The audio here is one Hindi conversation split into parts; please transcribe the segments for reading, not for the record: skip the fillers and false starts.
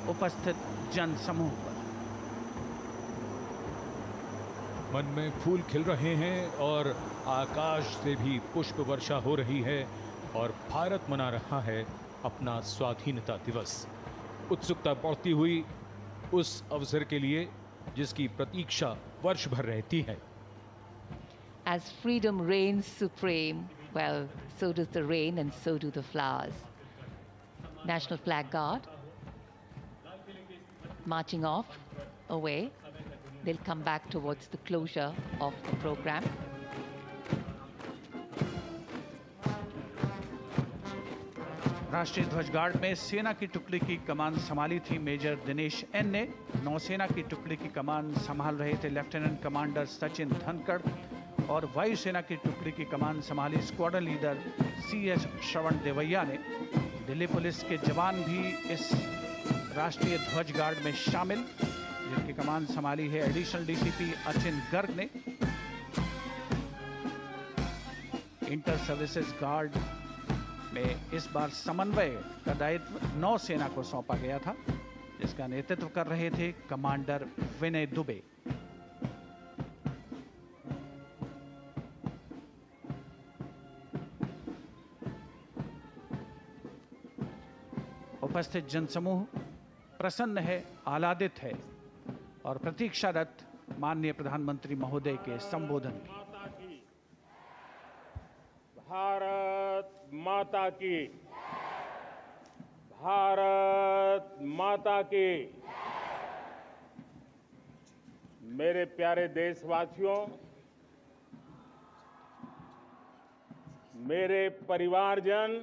उपस्थित जन समूह पर। मन में फूल खिल रहे हैं और आकाश से भी पुष्प वर्षा हो रही है और भारत मना रहा है अपना स्वाधीनता दिवस। उत्सुकता बढ़ती हुई उस अवसर के लिए जिसकी प्रतीक्षा वर्ष भर रहती है। As freedom reigns supreme, well, so does the rain and so do the flowers. National Flag Guard marching off, away. They'll come back towards the closure of the program. राष्ट्रीय ध्वज गार्ड में सेना की टुकड़ी की कमान संभाली थी मेजर दिनेश एन ने। नौसेना की टुकड़ी की कमान संभाल रहे थे लेफ्टिनेंट कमांडर सचिन धनखड़ और वायुसेना की टुकड़ी की कमान संभाली स्क्वाड्रन लीडर सीएच श्रवण देवैया ने। दिल्ली पुलिस के जवान भी इस राष्ट्रीय ध्वज गार्ड में शामिल, जिनकी कमान संभाली है एडिशनल डीसीपी अचिन गर्ग ने। इंटर सर्विसेज गार्ड में इस बार समन्वय का दायित्व नौसेना को सौंपा गया था, जिसका नेतृत्व कर रहे थे कमांडर विनय दुबे। उपस्थित जनसमूह प्रसन्न है, आह्लादित है और प्रतीक्षारत माननीय प्रधानमंत्री महोदय के संबोधन की। भारत माता की, भारत माता की। मेरे प्यारे देशवासियों, मेरे परिवारजन,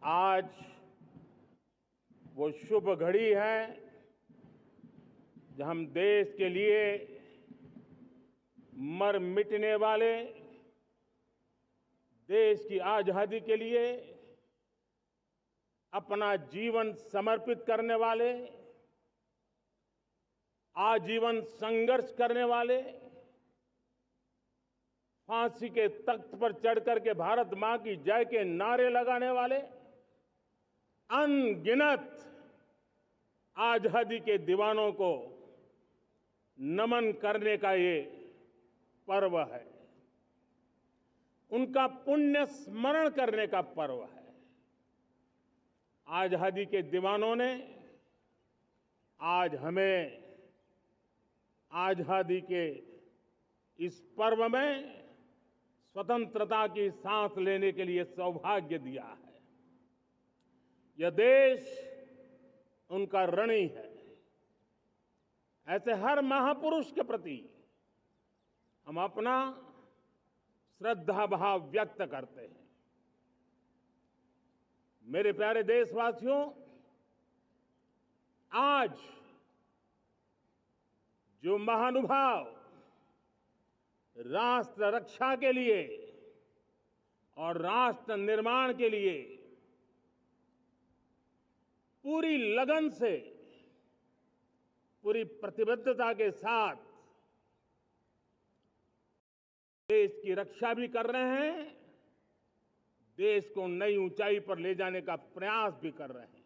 आज वो शुभ घड़ी है जब हम देश के लिए मर मिटने वाले, देश की आजादी के लिए अपना जीवन समर्पित करने वाले, आजीवन संघर्ष करने वाले, फांसी के तख्त पर चढ़कर के भारत मां की जय के नारे लगाने वाले अनगिनत आजादी के दीवानों को नमन करने का ये पर्व है, उनका पुण्य स्मरण करने का पर्व है। आजादी के दीवानों ने आज हमें आजादी के इस पर्व में स्वतंत्रता की सांस लेने के लिए सौभाग्य दिया है। यह देश उनका ऋणी है। ऐसे हर महापुरुष के प्रति हम अपना श्रद्धा भाव व्यक्त करते हैं। मेरे प्यारे देशवासियों, आज जो महानुभाव राष्ट्र रक्षा के लिए और राष्ट्र निर्माण के लिए पूरी लगन से, पूरी प्रतिबद्धता के साथ देश की रक्षा भी कर रहे हैं, देश को नई ऊंचाई पर ले जाने का प्रयास भी कर रहे हैं।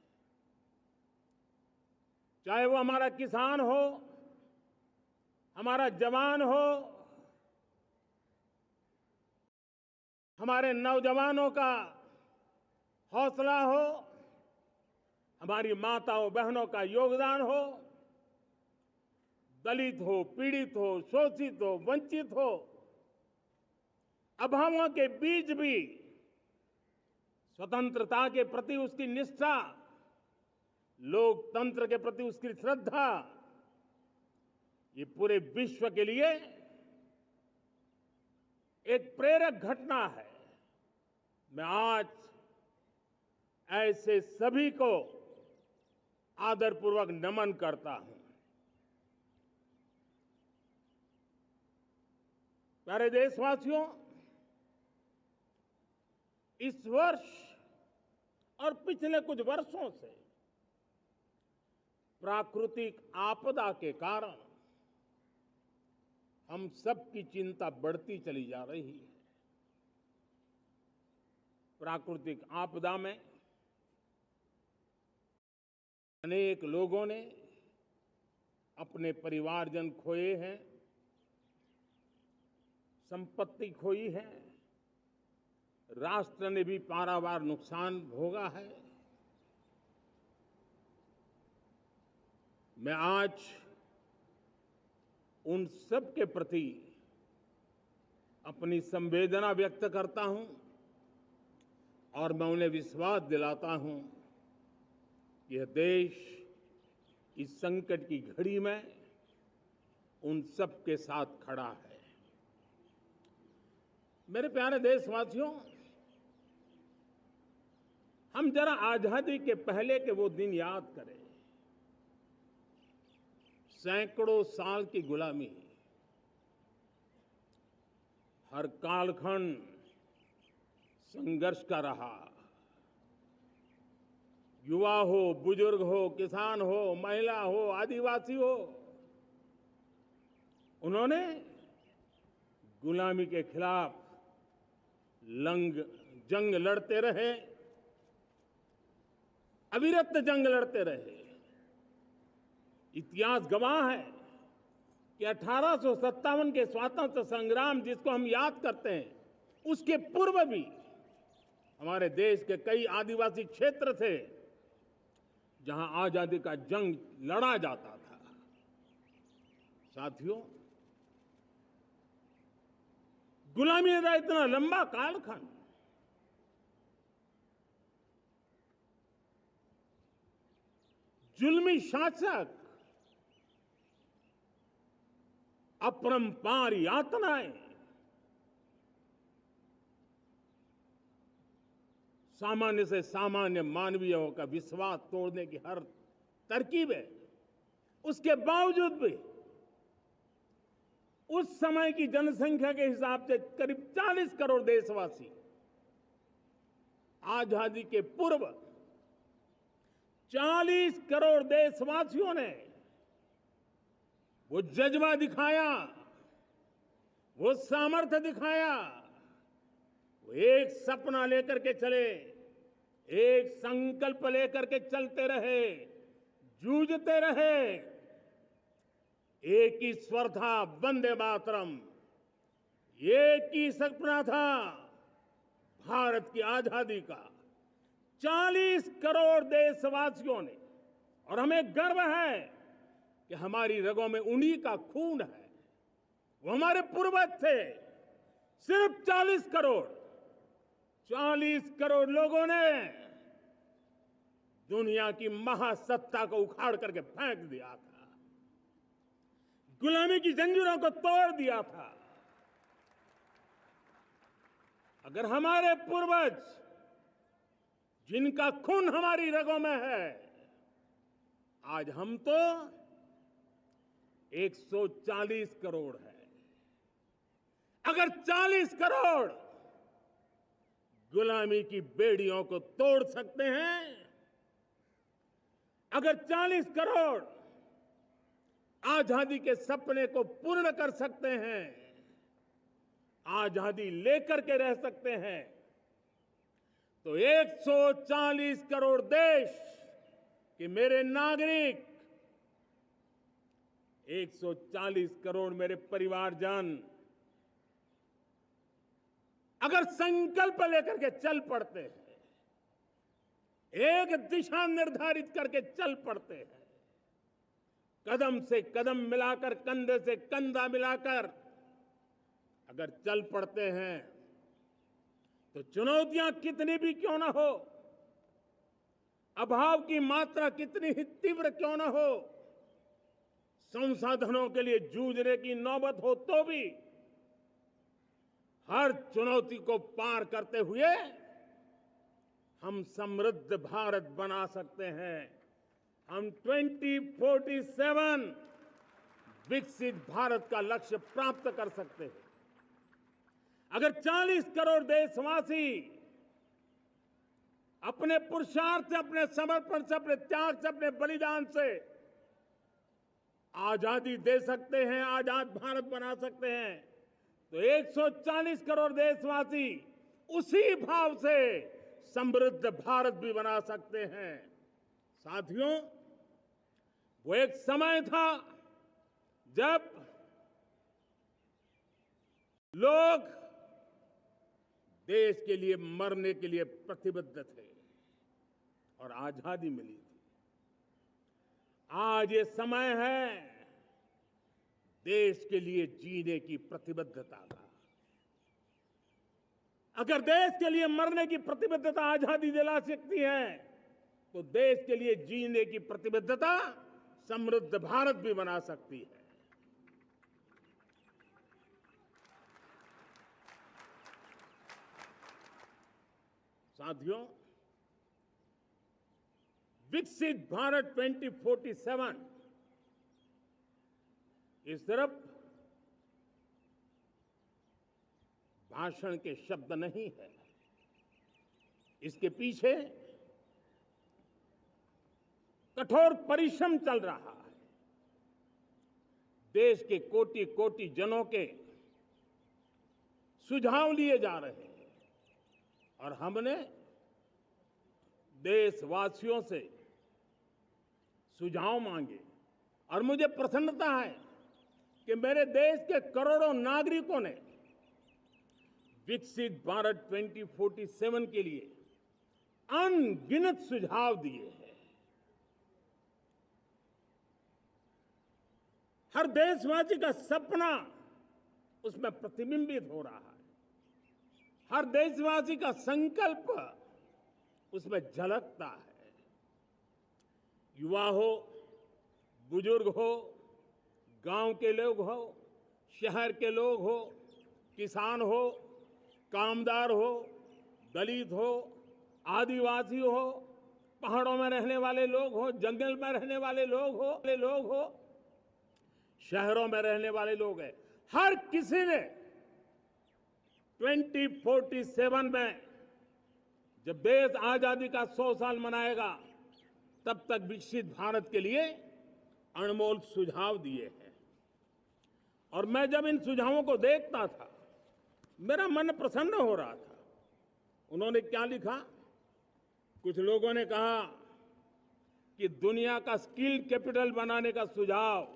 चाहे वो हमारा किसान हो, हमारा जवान हो, हमारे नौजवानों का हौसला हो, हमारी माताओं बहनों का योगदान हो, दलित हो, पीड़ित हो, शोषित हो, वंचित हो, अभावों के बीच भी स्वतंत्रता के प्रति उसकी निष्ठा, लोकतंत्र के प्रति उसकी श्रद्धा, ये पूरे विश्व के लिए एक प्रेरक घटना है। मैं आज ऐसे सभी को आदरपूर्वक नमन करता हूं। प्यारे देशवासियों, इस वर्ष और पिछले कुछ वर्षों से प्राकृतिक आपदा के कारण हम सबकी चिंता बढ़ती चली जा रही है। प्राकृतिक आपदा में अनेक लोगों ने अपने परिवारजन खोए हैं, संपत्ति खोई है, राष्ट्र ने भी पारावार नुकसान भोगा है। मैं आज उन सब के प्रति अपनी संवेदना व्यक्त करता हूं और मैं उन्हें विश्वास दिलाता हूं कि यह देश इस संकट की घड़ी में उन सब के साथ खड़ा है। मेरे प्यारे देशवासियों, हम जरा आजादी के पहले के वो दिन याद करें। सैकड़ों साल की गुलामी, हर कालखंड संघर्ष का रहा। युवा हो, बुजुर्ग हो, किसान हो, महिला हो, आदिवासी हो, उन्होंने गुलामी के खिलाफ जंग लड़ते रहे, अविरत जंग लड़ते रहे। इतिहास गवाह है कि 1857 के स्वतंत्रता संग्राम जिसको हम याद करते हैं, उसके पूर्व भी हमारे देश के कई आदिवासी क्षेत्र थे जहां आजादी का जंग लड़ा जाता था। साथियों, गुलामी का इतना लंबा कालखंड, जुल्मी शासक, अपरंपार यातनाएं, सामान्य से सामान्य मानवीयों का विश्वास तोड़ने की हर तरकीब है। उसके बावजूद भी उस समय की जनसंख्या के हिसाब से करीब 40 करोड़ देशवासी आजादी के पूर्व 40 करोड़ देशवासियों ने वो जज्बा दिखाया, वो सामर्थ्य दिखाया, वो एक सपना लेकर के चले, एक संकल्प लेकर के चलते रहे, जूझते रहे। एक ही स्वर था, वंदे मातरम। एक ही सपना था, भारत की आजादी का। 40 करोड़ देशवासियों ने, और हमें गर्व है कि हमारी रगों में उन्हीं का खून है। वो हमारे पूर्वज थे। सिर्फ 40 करोड़ लोगों ने दुनिया की महासत्ता को उखाड़ करके फेंक दिया था, गुलामी की जंजीरों को तोड़ दिया था। अगर हमारे पूर्वज, जिनका खून हमारी रगों में है, आज हम तो 140 करोड़ है। अगर 40 करोड़ गुलामी की बेड़ियों को तोड़ सकते हैं, अगर 40 करोड़ आजादी के सपने को पूर्ण कर सकते हैं, आजादी लेकर के रह सकते हैं, तो 140 करोड़ देश के मेरे नागरिक, 140 करोड़ मेरे परिवारजन अगर संकल्प लेकर के चल पड़ते हैं, एक दिशा निर्धारित करके चल पड़ते हैं, कदम से कदम मिलाकर, कंधे से कंधा मिलाकर अगर चल पड़ते हैं, तो चुनौतियां कितनी भी क्यों ना हो, अभाव की मात्रा कितनी ही तीव्र क्यों ना हो, संसाधनों के लिए जूझने की नौबत हो तो भी हर चुनौती को पार करते हुए हम समृद्ध भारत बना सकते हैं। हम 2047 विकसित भारत का लक्ष्य प्राप्त कर सकते हैं। अगर 40 करोड़ देशवासी अपने पुरुषार्थ से, अपने समर्पण से, अपने त्याग से, अपने बलिदान से आजादी दे सकते हैं, आजाद भारत बना सकते हैं, तो 140 करोड़ देशवासी उसी भाव से समृद्ध भारत भी बना सकते हैं। साथियों, वो एक समय था जब लोग देश के लिए मरने के लिए प्रतिबद्ध थे और आजादी मिली थी। आज ये समय है देश के लिए जीने की प्रतिबद्धता का। अगर देश के लिए मरने की प्रतिबद्धता आजादी दिला सकती है, तो देश के लिए जीने की प्रतिबद्धता समृद्ध भारत भी बना सकती है। साथियों, विकसित भारत 2047 ये सिर्फ भाषण के शब्द नहीं है। इसके पीछे कठोर परिश्रम चल रहा है। देश के कोटि कोटि जनों के सुझाव लिए जा रहे हैं और हमने देशवासियों से सुझाव मांगे। और मुझे प्रसन्नता है कि मेरे देश के करोड़ों नागरिकों ने विकसित भारत 2047 के लिए अनगिनत सुझाव दिए हैं। हर देशवासी का सपना उसमें प्रतिबिंबित हो रहा है। हर देशवासी का संकल्प उसमें झलकता है। युवा हो, बुजुर्ग हो, गांव के लोग हो, शहर के लोग हो, किसान हो, कामदार हो, दलित हो, आदिवासी हो, पहाड़ों में रहने वाले लोग हो, जंगल में रहने वाले लोग हो, शहरों में रहने वाले लोग हैं। हर किसी ने 2047 में जब देश आजादी का 100 साल मनाएगा, तब तक विकसित भारत के लिए अनमोल सुझाव दिए हैं। और मैं जब इन सुझावों को देखता था, मेरा मन प्रसन्न हो रहा था। उन्होंने क्या लिखा? कुछ लोगों ने कहा कि दुनिया का स्किल कैपिटल बनाने का सुझाव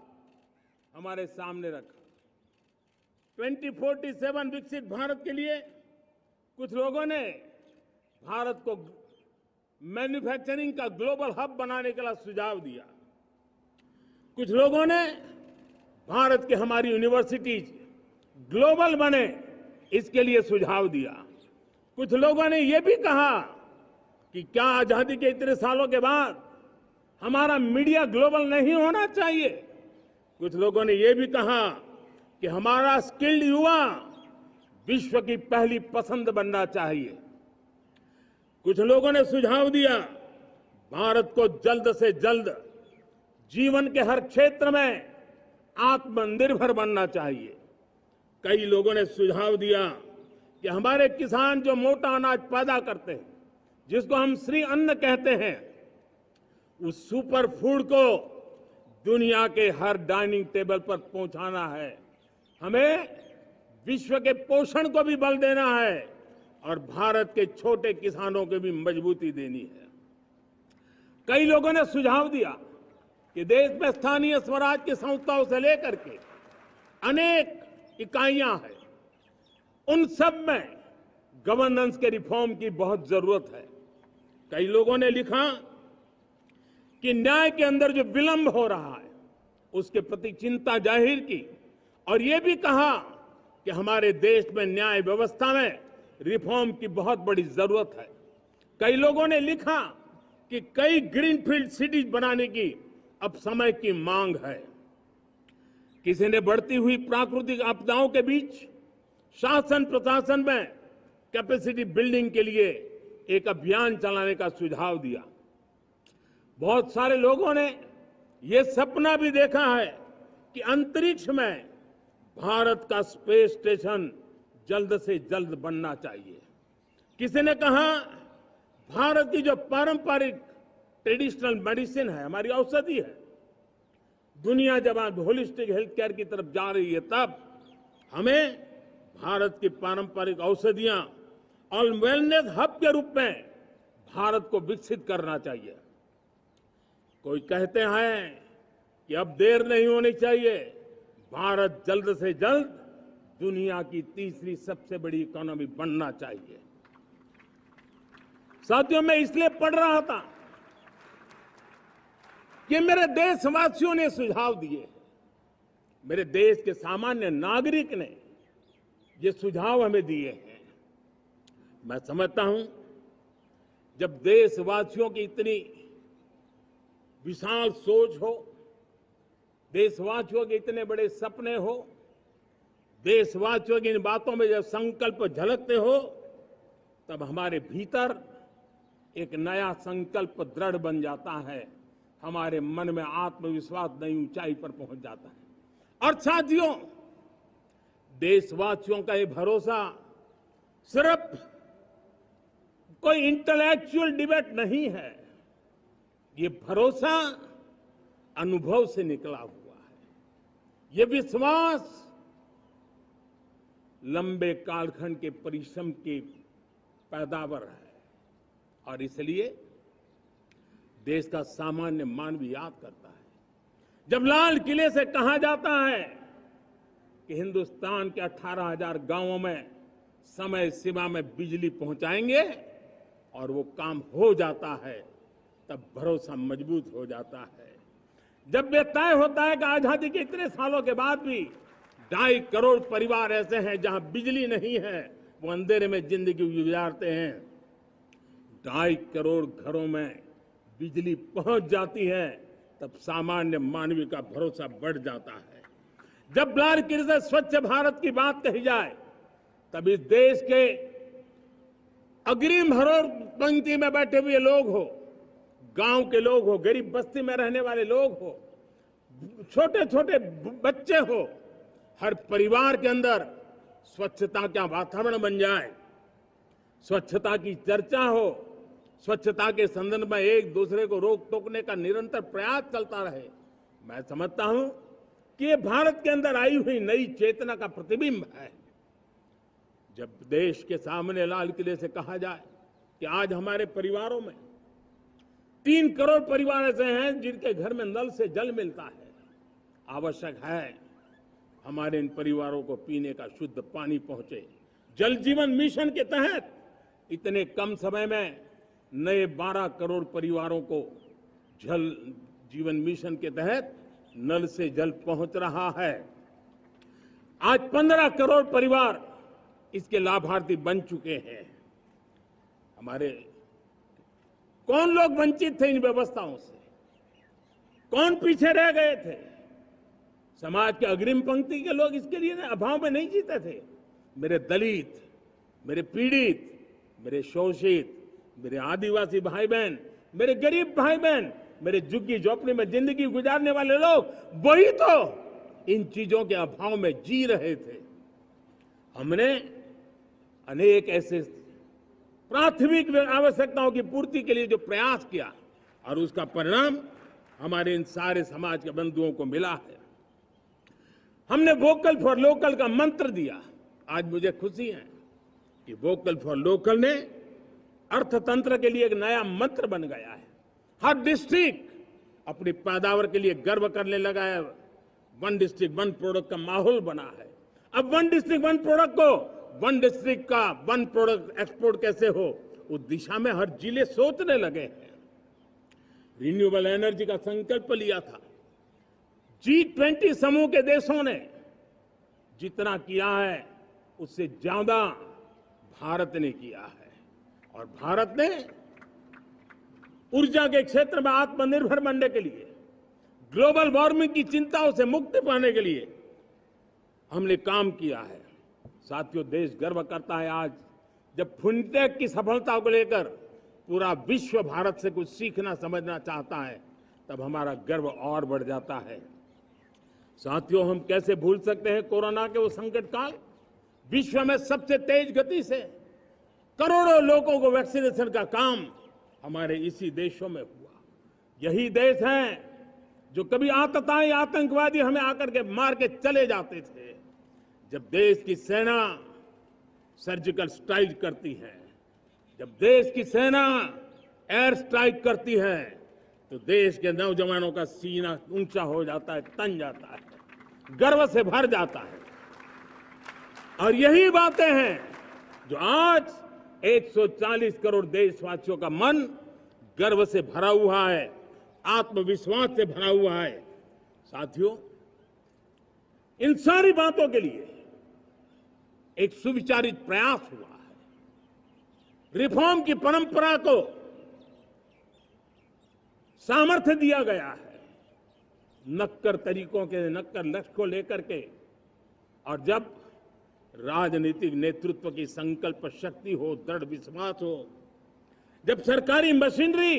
हमारे सामने रखा। 2047 विकसित भारत के लिए कुछ लोगों ने भारत को मैन्युफैक्चरिंग का ग्लोबल हब बनाने के लिए सुझाव दिया। कुछ लोगों ने भारत की हमारी यूनिवर्सिटीज ग्लोबल बने, इसके लिए सुझाव दिया। कुछ लोगों ने यह भी कहा कि क्या आजादी के इतने सालों के बाद हमारा मीडिया ग्लोबल नहीं होना चाहिए। कुछ लोगों ने यह भी कहा कि हमारा स्किल्ड युवा विश्व की पहली पसंद बनना चाहिए। कुछ लोगों ने सुझाव दिया भारत को जल्द से जल्द जीवन के हर क्षेत्र में आत्मनिर्भर बनना चाहिए। कई लोगों ने सुझाव दिया कि हमारे किसान जो मोटा अनाज पैदा करते हैं, जिसको हम श्री अन्न कहते हैं, उस सुपर फूड को दुनिया के हर डाइनिंग टेबल पर पहुंचाना है। हमें विश्व के पोषण को भी बल देना है और भारत के छोटे किसानों को भी मजबूती देनी है। कई लोगों ने सुझाव दिया कि देश में स्थानीय स्वराज की संस्थाओं से लेकर के अनेक इकाइयां हैं, उन सब में गवर्नेंस के रिफॉर्म की बहुत जरूरत है। कई लोगों ने लिखा कि न्याय के अंदर जो विलंब हो रहा है, उसके प्रति चिंता जाहिर की और ये भी कहा कि हमारे देश में न्याय व्यवस्था में रिफॉर्म की बहुत बड़ी जरूरत है। कई लोगों ने लिखा कि कई ग्रीनफील्ड सिटीज बनाने की अब समय की मांग है। किसी ने बढ़ती हुई प्राकृतिक आपदाओं के बीच शासन प्रशासन में कैपेसिटी बिल्डिंग के लिए एक अभियान चलाने का सुझाव दिया। बहुत सारे लोगों ने यह सपना भी देखा है कि अंतरिक्ष में भारत का स्पेस स्टेशन जल्द से जल्द बनना चाहिए। किसी ने कहा भारत की जो पारंपरिक ट्रेडिशनल मेडिसिन है, हमारी औषधि है, दुनिया जब आज होलिस्टिक हेल्थ केयर की तरफ जा रही है, तब हमें भारत की पारंपरिक औषधियां और वेलनेस हब के रूप में भारत को विकसित करना चाहिए। कोई कहते हैं कि अब देर नहीं होनी चाहिए, भारत जल्द से जल्द दुनिया की तीसरी सबसे बड़ी इकोनॉमी बनना चाहिए। साथियों, मैं इसलिए पढ़ रहा था कि मेरे देशवासियों ने सुझाव दिए, मेरे देश के सामान्य नागरिक ने ये सुझाव हमें दिए हैं। मैं समझता हूं, जब देशवासियों की इतनी विशाल सोच हो, देशवासियों के इतने बड़े सपने हो, देशवासियों की इन बातों में जब संकल्प झलकते हो, तब हमारे भीतर एक नया संकल्प दृढ़ बन जाता है, हमारे मन में आत्मविश्वास नई ऊंचाई पर पहुंच जाता है। और साथियों, देशवासियों का ये भरोसा सिर्फ कोई इंटेलेक्चुअल डिबेट नहीं है, ये भरोसा अनुभव से निकला हुआ है। ये विश्वास लंबे कालखंड के परिश्रम की पैदावार है। और इसलिए देश का सामान्य मानव याद करता है, जब लाल किले से कहा जाता है कि हिंदुस्तान के 18,000 गांवों में समय सीमा में बिजली पहुंचाएंगे और वो काम हो जाता है, तब भरोसा मजबूत हो जाता है। जब ये तय होता है कि आजादी के इतने सालों के बाद भी 2.5 करोड़ परिवार ऐसे हैं जहां बिजली नहीं है, वो अंधेरे में जिंदगी गुजारते हैं, 2.5 करोड़ घरों में बिजली पहुंच जाती है, तब सामान्य मानवीय का भरोसा बढ़ जाता है। जब लाल किले से स्वच्छ भारत की बात कही जाए, तब इस देश के अग्रिम हरोड़ पंक्ति में बैठे हुए लोग हो, गांव के लोग हो, गरीब बस्ती में रहने वाले लोग हो, छोटे छोटे बच्चे हो, हर परिवार के अंदर स्वच्छता का वातावरण बन जाए, स्वच्छता की चर्चा हो, स्वच्छता के संदर्भ में एक दूसरे को रोक टोकने का निरंतर प्रयास चलता रहे। मैं समझता हूं कि ये भारत के अंदर आई हुई नई चेतना का प्रतिबिंब है। जब देश के सामने लाल किले से कहा जाए कि आज हमारे परिवारों में 3 करोड़ परिवार ऐसे हैं जिनके घर में नल से जल मिलता है, आवश्यक है हमारे इन परिवारों को पीने का शुद्ध पानी पहुंचे। जल जीवन मिशन के तहत इतने कम समय में नए 12 करोड़ परिवारों को जल जीवन मिशन के तहत नल से जल पहुंच रहा है। आज 15 करोड़ परिवार इसके लाभार्थी बन चुके हैं। हमारे कौन लोग वंचित थे इन व्यवस्थाओं से, कौन पीछे रह गए थे? समाज के अग्रिम पंक्ति के लोग इसके लिए अभाव में नहीं जीते थे। मेरे दलित, मेरे पीड़ित, मेरे शोषित, मेरे आदिवासी भाई बहन, मेरे गरीब भाई बहन, मेरे झुग्गी झोपड़ी में जिंदगी गुजारने वाले लोग, वही तो इन चीजों के अभाव में जी रहे थे। हमने अनेक ऐसे प्राथमिक आवश्यकताओं की पूर्ति के लिए जो प्रयास किया, और उसका परिणाम हमारे इन सारे समाज के बंधुओं को मिला है। हमने वोकल फॉर लोकल का मंत्र दिया। आज मुझे खुशी है कि वोकल फॉर लोकल ने अर्थतंत्र के लिए एक नया मंत्र बन गया है। हर डिस्ट्रिक्ट अपनी पैदावार के लिए गर्व करने लगा है। 1 डिस्ट्रिक्ट 1 प्रोडक्ट का माहौल बना है। अब 1 डिस्ट्रिक्ट 1 प्रोडक्ट को 1 डिस्ट्रिक्ट का 1 प्रोडक्ट एक्सपोर्ट कैसे हो, उस दिशा में हर जिले सोचने लगे हैं। रिन्यूएबल एनर्जी का संकल्प लिया था। G20 समूह के देशों ने जितना किया है उससे ज्यादा भारत ने किया है। और भारत ने ऊर्जा के क्षेत्र में आत्मनिर्भर बनने के लिए, ग्लोबल वार्मिंग की चिंताओं से मुक्ति पाने के लिए हमने काम किया है। साथियों, देश गर्व करता है आज जब फिनटेक की सफलता को लेकर पूरा विश्व भारत से कुछ सीखना समझना चाहता है, तब हमारा गर्व और बढ़ जाता है। साथियों, हम कैसे भूल सकते हैं कोरोना के वो संकट काल। विश्व में सबसे तेज गति से करोड़ों लोगों को वैक्सीनेशन का काम हमारे इसी देशों में हुआ। यही देश हैं जो कभी आतताई आतंकवादी हमें आकर के मार के चले जाते थे। जब देश की सेना सर्जिकल स्ट्राइक करती है, जब देश की सेना एयर स्ट्राइक करती है तो देश के नौजवानों का सीना ऊंचा हो जाता है, तन जाता है, गर्व से भर जाता है। और यही बातें हैं जो आज 140 करोड़ देशवासियों का मन गर्व से भरा हुआ है, आत्मविश्वास से भरा हुआ है। साथियों, इन सारी बातों के लिए एक सुविचारित प्रयास हुआ है। रिफॉर्म की परंपरा को सामर्थ्य दिया गया है, नक्कर तरीकों के, नक्कर लक्ष्य को लेकर के। और जब राजनीतिक नेतृत्व की संकल्प शक्ति हो, दृढ़ विश्वास हो, जब सरकारी मशीनरी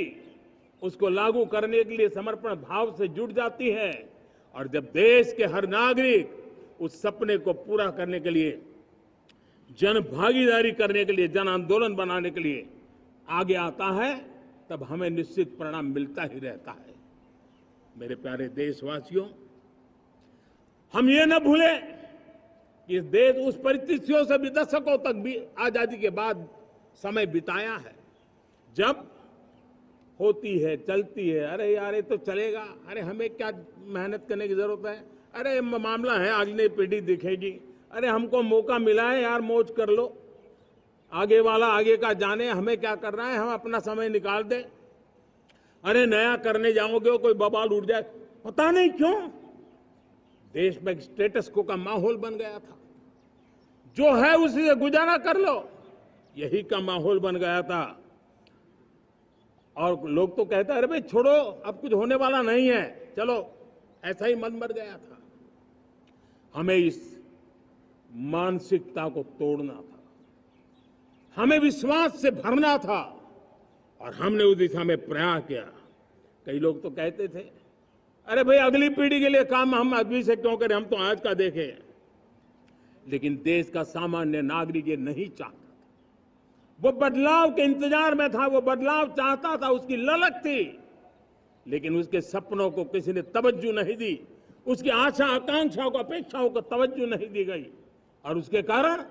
उसको लागू करने के लिए समर्पण भाव से जुट जाती है, और जब देश के हर नागरिक उस सपने को पूरा करने के लिए, जन भागीदारी करने के लिए, जन आंदोलन बनाने के लिए आगे आता है, तब हमें निश्चित परिणाम मिलता ही रहता है। मेरे प्यारे देशवासियों, हम ये न भूलें कि देश उस परिस्थितियों से भी दशकों तक भी आजादी के बाद समय बिताया है, जब होती है, चलती है, अरे यार ये तो चलेगा, अरे हमें क्या मेहनत करने की जरूरत है, अरे मामला है अगली पीढ़ी दिखेगी, अरे हमको मौका मिला है यार, मौज कर लो, आगे वाला आगे का जाने, हमें क्या कर रहा है, हम अपना समय निकाल दें। अरे नया करने जाओगे कोई बवाल उठ जाए, पता नहीं क्यों देश में स्टेटस को का माहौल बन गया था। जो है उसी से गुजारा कर लो, यही का माहौल बन गया था। और लोग तो कहते हैं अरे भाई छोड़ो, अब कुछ होने वाला नहीं है, चलो, ऐसा ही मन बन गया था। हमें इस मानसिकता को तोड़ना था, हमें विश्वास से भरना था, और हमने उस दिशा में प्रयास किया। कई लोग तो कहते थे अरे भाई अगली पीढ़ी के लिए काम हम अभी से क्यों करें, हम तो आज का देखें। लेकिन देश का सामान्य नागरिक ये नहीं चाहता, वो बदलाव के इंतजार में था, वो बदलाव चाहता था, उसकी ललक थी, लेकिन उसके सपनों को किसी ने तवज्जो नहीं दी, उसकी आशा आकांक्षाओं को, अपेक्षाओं को तवज्जो नहीं दी गई, और उसके कारण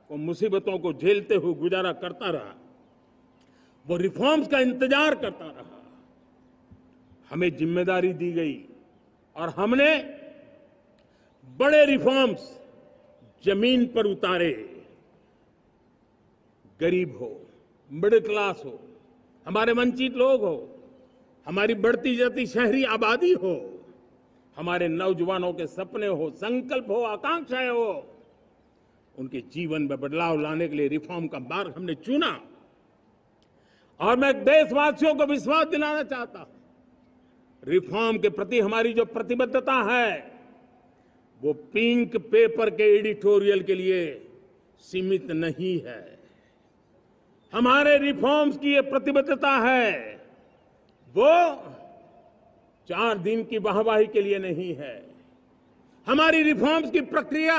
वो मुसीबतों को झेलते हुए गुजारा करता रहा, वो रिफॉर्म्स का इंतजार करता रहा। हमें जिम्मेदारी दी गई और हमने बड़े रिफॉर्म्स जमीन पर उतारे। गरीब हो, मिडिल क्लास हो, हमारे वंचित लोग हो, हमारी बढ़ती जाती शहरी आबादी हो, हमारे नौजवानों के सपने हो, संकल्प हो, आकांक्षाएं हो, उनके जीवन में बदलाव लाने के लिए रिफॉर्म का मार्ग हमने चुना। और मैं देशवासियों को विश्वास दिलाना चाहता हूं, रिफॉर्म के प्रति हमारी जो प्रतिबद्धता है वो पिंक पेपर के एडिटोरियल के लिए सीमित नहीं है। हमारे रिफॉर्म्स की ये प्रतिबद्धता है, वो 4 दिन की वाहवाही के लिए नहीं है। हमारी रिफॉर्म्स की प्रक्रिया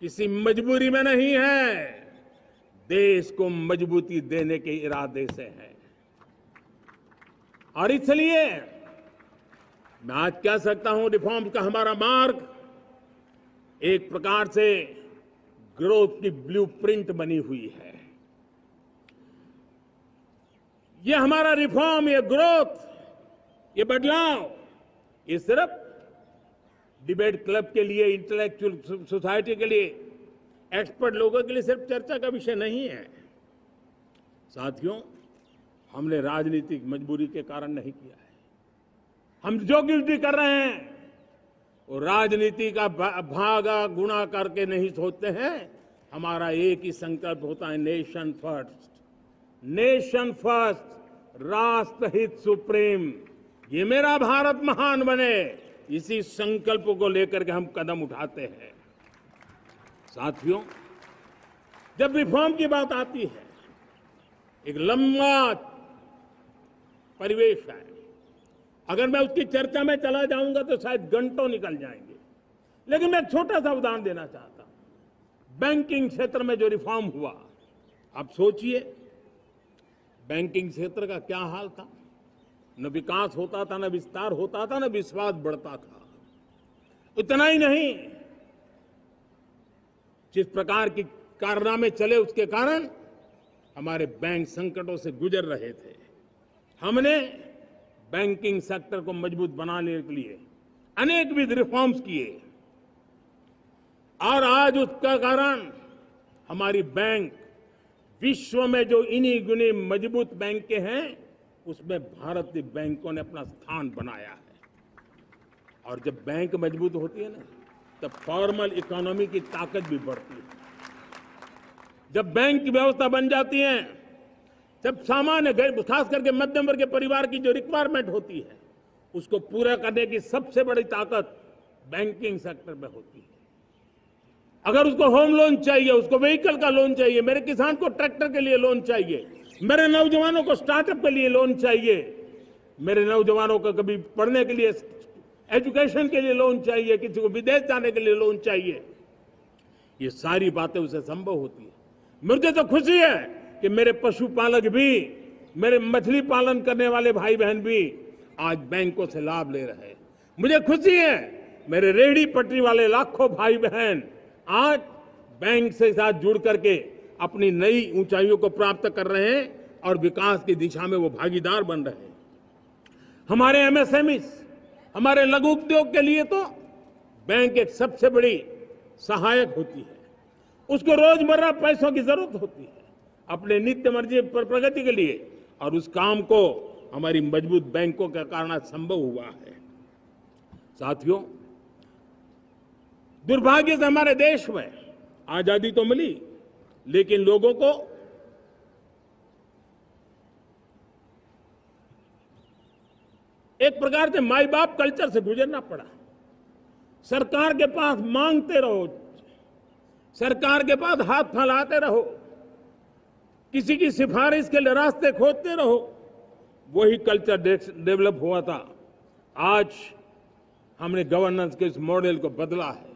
किसी मजबूरी में नहीं है, देश को मजबूती देने के इरादे से है। और इसलिए मैं आज कह सकता हूं, रिफॉर्म का हमारा मार्ग एक प्रकार से ग्रोथ की ब्लूप्रिंट बनी हुई है। ये हमारा रिफॉर्म, ये ग्रोथ, ये बदलाव, ये सिर्फ डिबेट क्लब के लिए, इंटेलेक्चुअल सोसाइटी के लिए, एक्सपर्ट लोगों के लिए सिर्फ चर्चा का विषय नहीं है। साथियों, हमने राजनीतिक मजबूरी के कारण नहीं किया है। हम जो कुछ भी कर रहे हैं वो राजनीति का भागा गुणा करके नहीं सोचते हैं। हमारा एक ही संकल्प होता है, नेशन फर्स्ट, नेशन फर्स्ट, राष्ट्रहित सुप्रीम, ये मेरा भारत महान बने, इसी संकल्प को लेकर के हम कदम उठाते हैं। साथियों, जब रिफॉर्म की बात आती है, एक लंबा परिवेश है। अगर मैं उसकी चर्चा में चला जाऊंगा तो शायद घंटों निकल जाएंगे, लेकिन मैं एक छोटा सा उदाहरण देना चाहता हूं। बैंकिंग क्षेत्र में जो रिफॉर्म हुआ, आप सोचिए बैंकिंग क्षेत्र का क्या हाल था। न विकास होता था, न विस्तार होता था, न विश्वास बढ़ता था। इतना ही नहीं, जिस प्रकार की कारनामे चले उसके कारण हमारे बैंक संकटों से गुजर रहे थे। हमने बैंकिंग सेक्टर को मजबूत बनाने के लिए अनेकविध रिफॉर्म्स किए और आज उसका कारण हमारी बैंक विश्व में जो इन्हीं गुनी मजबूत बैंकें हैं उसमें भारतीय बैंकों ने अपना स्थान बनाया है। और जब बैंक मजबूत होती है ना तब फॉर्मल इकोनॉमी की ताकत भी बढ़ती है। जब बैंक की व्यवस्था बन जाती है तब सामान्य खास करके मध्यम वर्ग के परिवार की जो रिक्वायरमेंट होती है उसको पूरा करने की सबसे बड़ी ताकत बैंकिंग सेक्टर में होती है। अगर उसको होम लोन चाहिए, उसको व्हीकल का लोन चाहिए, मेरे किसान को ट्रैक्टर के लिए लोन चाहिए, मेरे नौजवानों को स्टार्टअप के लिए लोन चाहिए, मेरे नौजवानों को कभी पढ़ने के लिए एजुकेशन के लिए लोन चाहिए, किसी को विदेश जाने के लिए लोन चाहिए, ये सारी बातें उसे संभव होती है। मुझे तो खुशी है कि मेरे पशुपालक भी, मेरे मछली पालन करने वाले भाई बहन भी आज बैंकों से लाभ ले रहे हैं। मुझे खुशी है मेरे रेहड़ी पटरी वाले लाखों भाई बहन आज बैंक से साथ जुड़ करके अपनी नई ऊंचाइयों को प्राप्त कर रहे हैं और विकास की दिशा में वो भागीदार बन रहे हैं। हमारे एमएसएमई, हमारे लघु उद्योग के लिए तो बैंक एक सबसे बड़ी सहायक होती है। उसको रोजमर्रा पैसों की जरूरत होती है अपने नित्य मर्जी पर प्रगति के लिए, और उस काम को हमारी मजबूत बैंकों के कारण संभव हुआ है। साथियों, दुर्भाग्य से हमारे देश में आजादी तो मिली लेकिन लोगों को एक प्रकार से माई बाप कल्चर से गुजरना पड़ा। सरकार के पास मांगते रहो, सरकार के पास हाथ फैलाते रहो, किसी की सिफारिश के लिए रास्ते खोजते रहो, वही कल्चर डेवलप हुआ था। आज हमने गवर्नेंस के इस मॉडल को बदला है।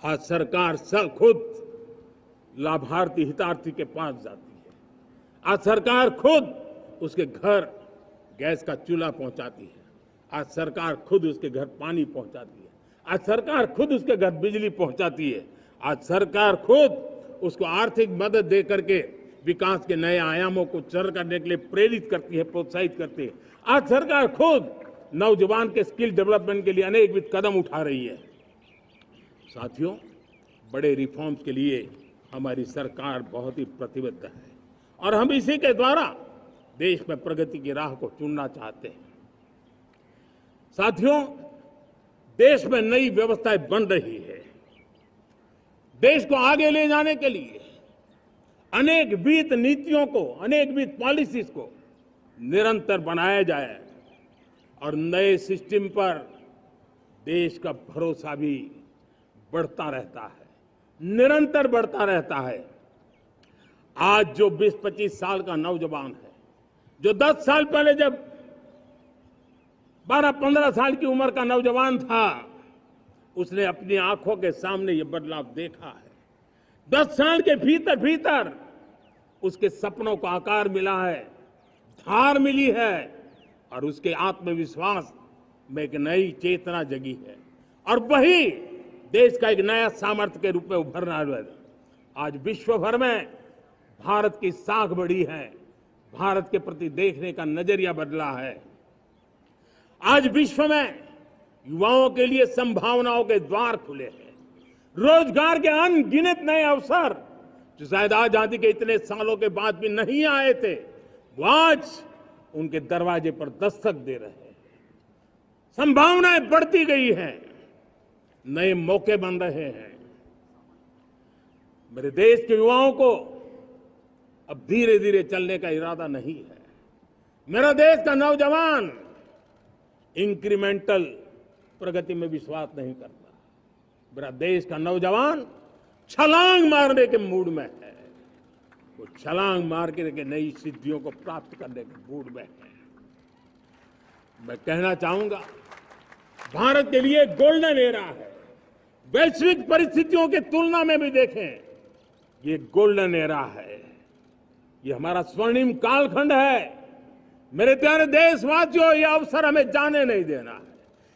आज सरकार सब खुद लाभार्थी हितार्थी के पास जाती है। आज सरकार खुद उसके घर गैस का चूल्हा पहुंचाती है। आज सरकार खुद उसके घर पानी पहुंचाती है। आज सरकार खुद उसके घर बिजली पहुंचाती है। आज सरकार खुद उसको आर्थिक मदद दे करके विकास के नए आयामों को सर करने के लिए प्रेरित करती है, प्रोत्साहित करती है। आज सरकार खुद नौजवान के स्किल डेवलपमेंट के लिए अनेक कदम उठा रही है। साथियों, बड़े रिफॉर्म्स के लिए हमारी सरकार बहुत ही प्रतिबद्ध है और हम इसी के द्वारा देश में प्रगति की राह को चुनना चाहते हैं। साथियों, देश में नई व्यवस्थाएं बन रही है। देश को आगे ले जाने के लिए अनेक वित्त नीतियों को, अनेक वित्त पॉलिसीज को निरंतर बनाया जाए और नए सिस्टम पर देश का भरोसा भी बढ़ता रहता है, निरंतर बढ़ता रहता है। आज जो 20-25 साल का नौजवान है, जो 10 साल पहले जब 12-15 साल की उम्र का नौजवान था, उसने अपनी आंखों के सामने ये बदलाव देखा है। 10 साल के भीतर उसके सपनों को आकार मिला है, धार मिली है और उसके आत्मविश्वास में एक नई चेतना जगी है और वही देश का एक नया सामर्थ्य के रूप में उभरना है। आज विश्व भर में भारत की साख बढ़ी है, भारत के प्रति देखने का नजरिया बदला है। आज विश्व में युवाओं के लिए संभावनाओं के द्वार खुले हैं। रोजगार के अनगिनत नए अवसर जो शायद आजादी के इतने सालों के बाद भी नहीं आए थे, वो आज उनके दरवाजे पर दस्तक दे रहे हैं। संभावनाएं बढ़ती गई हैं, नए मौके बन रहे हैं। मेरे देश के युवाओं को अब धीरे धीरे चलने का इरादा नहीं है। मेरा देश का नौजवान इंक्रीमेंटल प्रगति में विश्वास नहीं करता। मेरा देश का नौजवान छलांग मारने के मूड में है। वो छलांग मार के नई सिद्धियों को प्राप्त करने के मूड में है। मैं कहना चाहूंगा, भारत के लिए गोल्डन एरा है। वैश्विक परिस्थितियों की तुलना में भी देखें, ये गोल्डन एरा है। ये हमारा स्वर्णिम कालखंड है। मेरे प्यारे देशवासियों, ये अवसर हमें जाने नहीं देना है।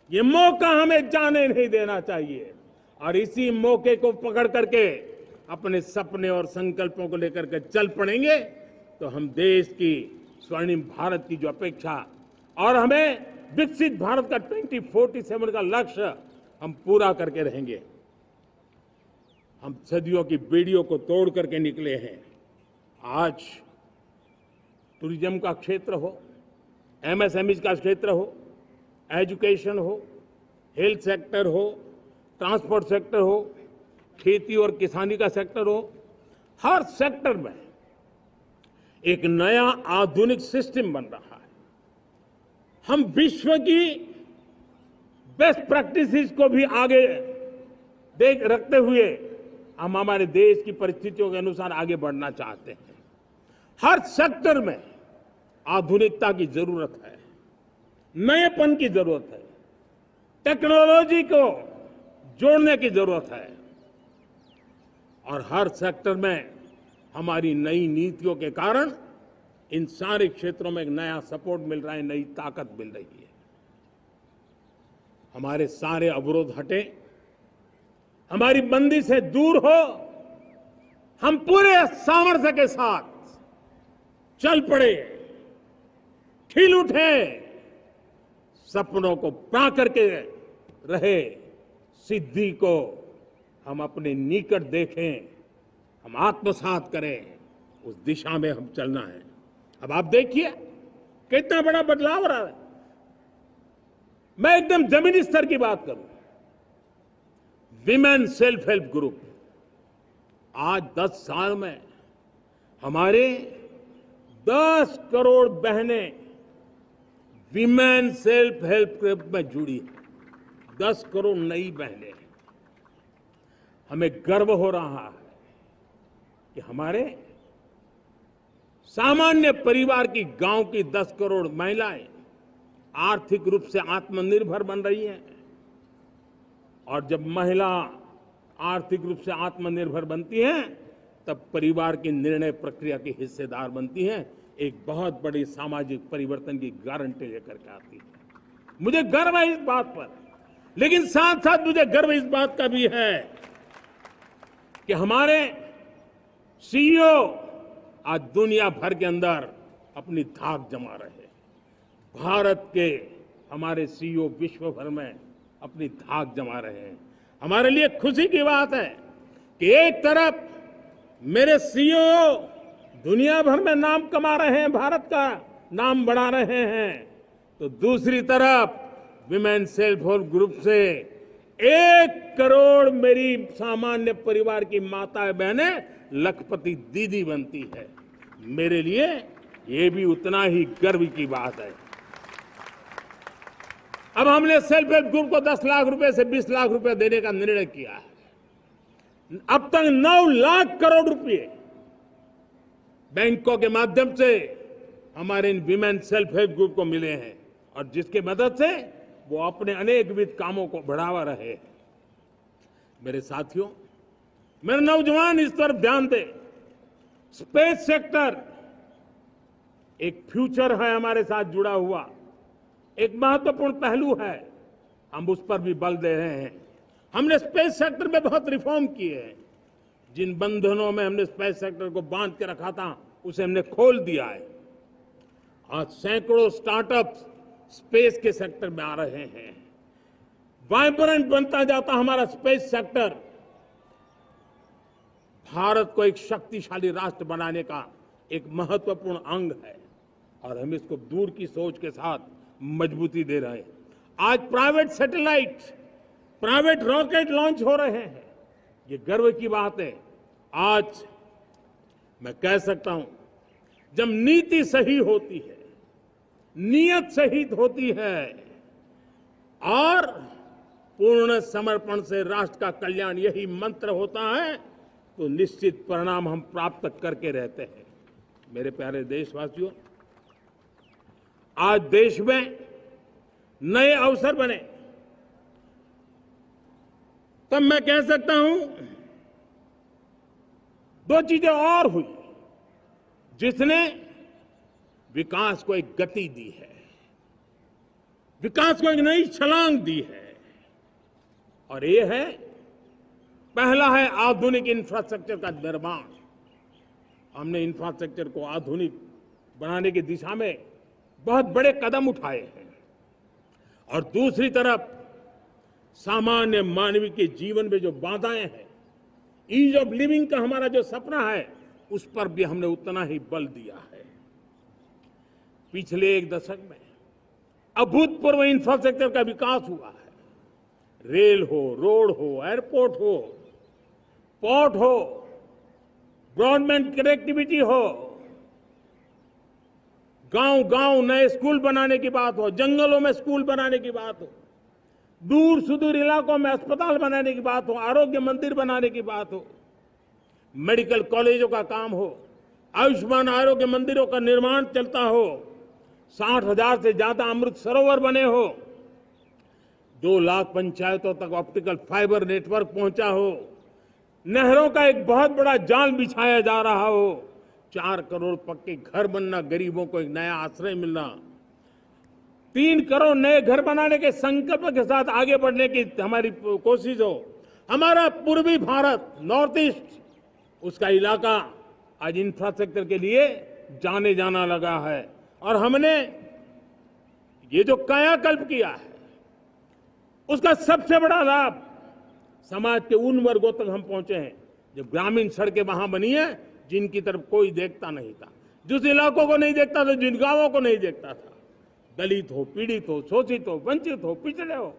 ये मौका हमें जाने नहीं देना चाहिए और इसी मौके को पकड़ करके अपने सपने और संकल्पों को लेकर के चल पड़ेंगे तो हम देश की स्वर्णिम भारत की जो अपेक्षा और हमें विकसित भारत का 2047 का लक्ष्य हम पूरा करके रहेंगे। हम सदियों की बेड़ियों को तोड़ करके निकले हैं। आज टूरिज्म का क्षेत्र हो, एमएसएमई का क्षेत्र हो, एजुकेशन हो, हेल्थ सेक्टर हो, ट्रांसपोर्ट सेक्टर हो, खेती और किसानी का सेक्टर हो, हर सेक्टर में एक नया आधुनिक सिस्टम बन रहा है। हम विश्व की बेस्ट प्रैक्टिसेस को भी आगे देख रखते हुए हम हमारे देश की परिस्थितियों के अनुसार आगे बढ़ना चाहते हैं। हर सेक्टर में आधुनिकता की जरूरत है, नएपन की जरूरत है, टेक्नोलॉजी को जोड़ने की जरूरत है और हर सेक्टर में हमारी नई नीतियों के कारण इन सारे क्षेत्रों में एक नया सपोर्ट मिल रहा है, नई ताकत मिल रही है। हमारे सारे अवरोध हटे, हमारी बंदी से दूर हो, हम पूरे सामर्थ्य के साथ चल पड़े, खिल उठे, सपनों को पा करके रहे, सिद्धि को हम अपने निकट देखें, हम आत्मसात करें, उस दिशा में हम चलना है। अब आप देखिए कितना बड़ा बदलाव रहा है। मैं एकदम जमीनी स्तर की बात करूं, विमेन सेल्फ हेल्प ग्रुप आज 10 साल में हमारे 10 करोड़ बहनें विमेन सेल्फ हेल्प ग्रुप में जुड़ी हैं। 10 करोड़ नई बहनें। हमें गर्व हो रहा है कि हमारे सामान्य परिवार की, गांव की 10 करोड़ महिलाएं आर्थिक रूप से आत्मनिर्भर बन रही हैं। और जब महिला आर्थिक रूप से आत्मनिर्भर बनती हैं, तब परिवार की निर्णय प्रक्रिया की हिस्सेदार बनती हैं, एक बहुत बड़ी सामाजिक परिवर्तन की गारंटी लेकर के आती है। मुझे गर्व है इस बात पर, लेकिन साथ साथ मुझे गर्व इस बात का भी है कि हमारे सीईओ आज दुनिया भर के अंदर अपनी धाक जमा रहे हैं। भारत के हमारे सीईओ विश्व भर में अपनी धाक जमा रहे हैं। हमारे लिए खुशी की बात है कि एक तरफ मेरे सीईओ दुनिया भर में नाम कमा रहे हैं, भारत का नाम बढ़ा रहे हैं, तो दूसरी तरफ विमेन सेल्फ हेल्प ग्रुप से 1 करोड़ मेरी सामान्य परिवार की माताएं बहनें लखपति दीदी बनती है। मेरे लिए ये भी उतना ही गर्व की बात है। अब हमने सेल्फ हेल्प ग्रुप को 10 लाख रुपए से 20 लाख रुपए देने का निर्णय किया है। अब तक 9 लाख करोड़ रुपए बैंकों के माध्यम से हमारे इन विमेन सेल्फ हेल्प ग्रुप को मिले हैं और जिसकी मदद से वो अपने अनेकविध कामों को बढ़ावा रहे हैं। मेरे साथियों, मेरे नौजवान इस तरफ ध्यान दें। स्पेस सेक्टर एक फ्यूचर है हमारे साथ जुड़ा हुआ, एक महत्वपूर्ण पहलू है। हम उस पर भी बल दे रहे हैं। हमने स्पेस सेक्टर में बहुत रिफॉर्म किए हैं। जिन बंधनों में हमने स्पेस सेक्टर को बांध के रखा था, उसे हमने खोल दिया है। आज सैकड़ों स्टार्टअप्स स्पेस के सेक्टर में आ रहे हैं। वाइब्रेंट बनता जाता हमारा स्पेस सेक्टर भारत को एक शक्तिशाली राष्ट्र बनाने का एक महत्वपूर्ण अंग है और हम इसको दूर की सोच के साथ मजबूती दे रहे हैं। आज private satellite, private rocket launch हो रहे हैं। ये गर्व की बात है। आज मैं कह सकता हूं, जब नीति सही होती है, नियत सही होती है और पूर्ण समर्पण से राष्ट्र का कल्याण यही मंत्र होता है, तो निश्चित परिणाम हम प्राप्त करके रहते हैं। मेरे प्यारे देशवासियों, आज देश में नए अवसर बने, तब मैं कह सकता हूं 2 चीजें और हुई जिसने विकास को एक गति दी है, विकास को एक नई छलांग दी है। और ये है, पहला है आधुनिक इंफ्रास्ट्रक्चर का निर्माण। हमने इंफ्रास्ट्रक्चर को आधुनिक बनाने की दिशा में बहुत बड़े कदम उठाए हैं और दूसरी तरफ सामान्य मानव के जीवन में जो बाधाएं हैं, ईज ऑफ लिविंग का हमारा जो सपना है, उस पर भी हमने उतना ही बल दिया है। पिछले एक दशक में अभूतपूर्व इंफ्रास्ट्रक्चर का विकास हुआ है। रेल हो, रोड हो, एयरपोर्ट हो, पोर्ट हो, ब्रॉडबैंड कनेक्टिविटी हो, गांव गांव नए स्कूल बनाने की बात हो, जंगलों में स्कूल बनाने की बात हो, दूर सुदूर इलाकों में अस्पताल बनाने की बात हो, आरोग्य मंदिर बनाने की बात हो, मेडिकल कॉलेजों का काम हो, आयुष्मान आरोग्य मंदिरों का निर्माण चलता हो, 60,000 से ज्यादा अमृत सरोवर बने हो, 2 लाख पंचायतों तक ऑप्टिकल फाइबर नेटवर्क पहुंचा हो, नहरों का एक बहुत बड़ा जाल बिछाया जा रहा हो, 4 करोड़ पक्के घर बनना, गरीबों को एक नया आश्रय मिलना, 3 करोड़ नए घर बनाने के संकल्प के साथ आगे बढ़ने की हमारी कोशिश हो। हमारा पूर्वी भारत, नॉर्थ ईस्ट, उसका इलाका आज इंफ्रास्ट्रक्चर के लिए जाने जाना लगा है और हमने ये जो कायाकल्प किया है, उसका सबसे बड़ा लाभ समाज के उन वर्गों तक हम पहुंचे हैं जो ग्रामीण सड़कें वहां बनी है जिनकी तरफ कोई देखता नहीं था, जिस इलाकों को नहीं देखता था, जिन गांवों को नहीं देखता था। दलित हो, पीड़ित हो, शोषित हो, वंचित हो, पिछड़े हो,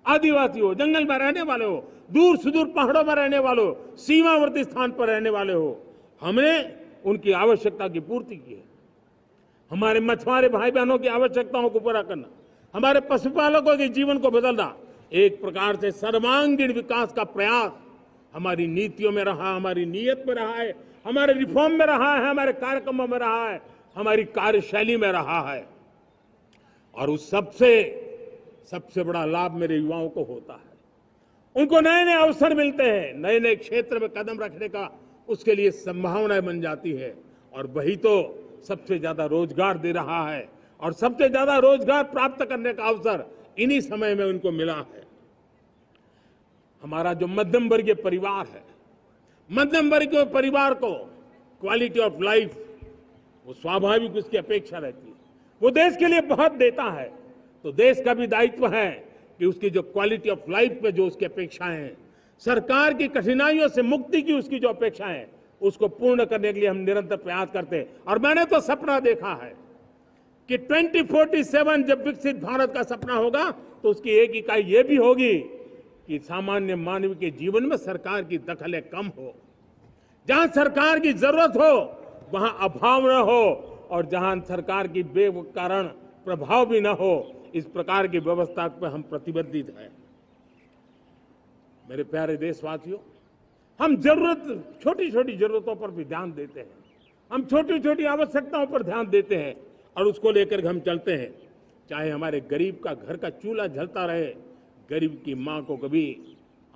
आदिवासी हो, जंगल में रहने वाले हो, दूर सुदूर पहाड़ों में रहने वाले हो, सीमावर्ती स्थान पर रहने वाले हो, हमने उनकी आवश्यकता की पूर्ति की है। हमारे मछुआरे भाई बहनों की आवश्यकताओं को पूरा करना, हमारे पशुपालकों के जीवन को बदलना, एक प्रकार से सर्वांगीण विकास का प्रयास हमारी नीतियों में रहा, हमारी नीयत में रहा है, हमारे रिफॉर्म में रहा है, हमारे कार्यक्रमों में रहा है, हमारी कार्यशैली में रहा है। और उस सबसे बड़ा लाभ मेरे युवाओं को होता है। उनको नए नए अवसर मिलते हैं, नए नए क्षेत्र में कदम रखने का उसके लिए संभावनाएं बन जाती है और वही तो सबसे ज्यादा रोजगार दे रहा है और सबसे ज्यादा रोजगार प्राप्त करने का अवसर इन्हीं समय में उनको मिला है। हमारा जो मध्यम वर्गीय परिवार है, मध्यम वर्गीय परिवार को क्वालिटी ऑफ लाइफ, वो स्वाभाविक उसकी अपेक्षा रहती है। वो देश के लिए बहुत देता है, तो देश का भी दायित्व है कि उसकी जो क्वालिटी ऑफ लाइफ पे जो उसकी अपेक्षाएं हैं, सरकार की कठिनाइयों से मुक्ति की उसकी जो अपेक्षाएं हैं, उसको पूर्ण करने के लिए हम निरंतर प्रयास करते हैं। और मैंने तो सपना देखा है कि 2047 जब विकसित भारत का सपना होगा तो उसकी एक इकाई ये भी होगी कि सामान्य मानव के जीवन में सरकार की दखलें कम हो, जहां सरकार की जरूरत हो वहां अभाव न हो और जहां सरकार की बेकारण प्रभाव भी न हो, इस प्रकार की व्यवस्था पर हम प्रतिबद्ध हैं। मेरे प्यारे देशवासियों, हम छोटी छोटी जरूरतों पर भी ध्यान देते हैं, हम छोटी छोटी आवश्यकताओं पर ध्यान देते हैं और उसको लेकर हम चलते हैं। चाहे हमारे गरीब का घर का चूल्हा जलता रहे, गरीब की मां को कभी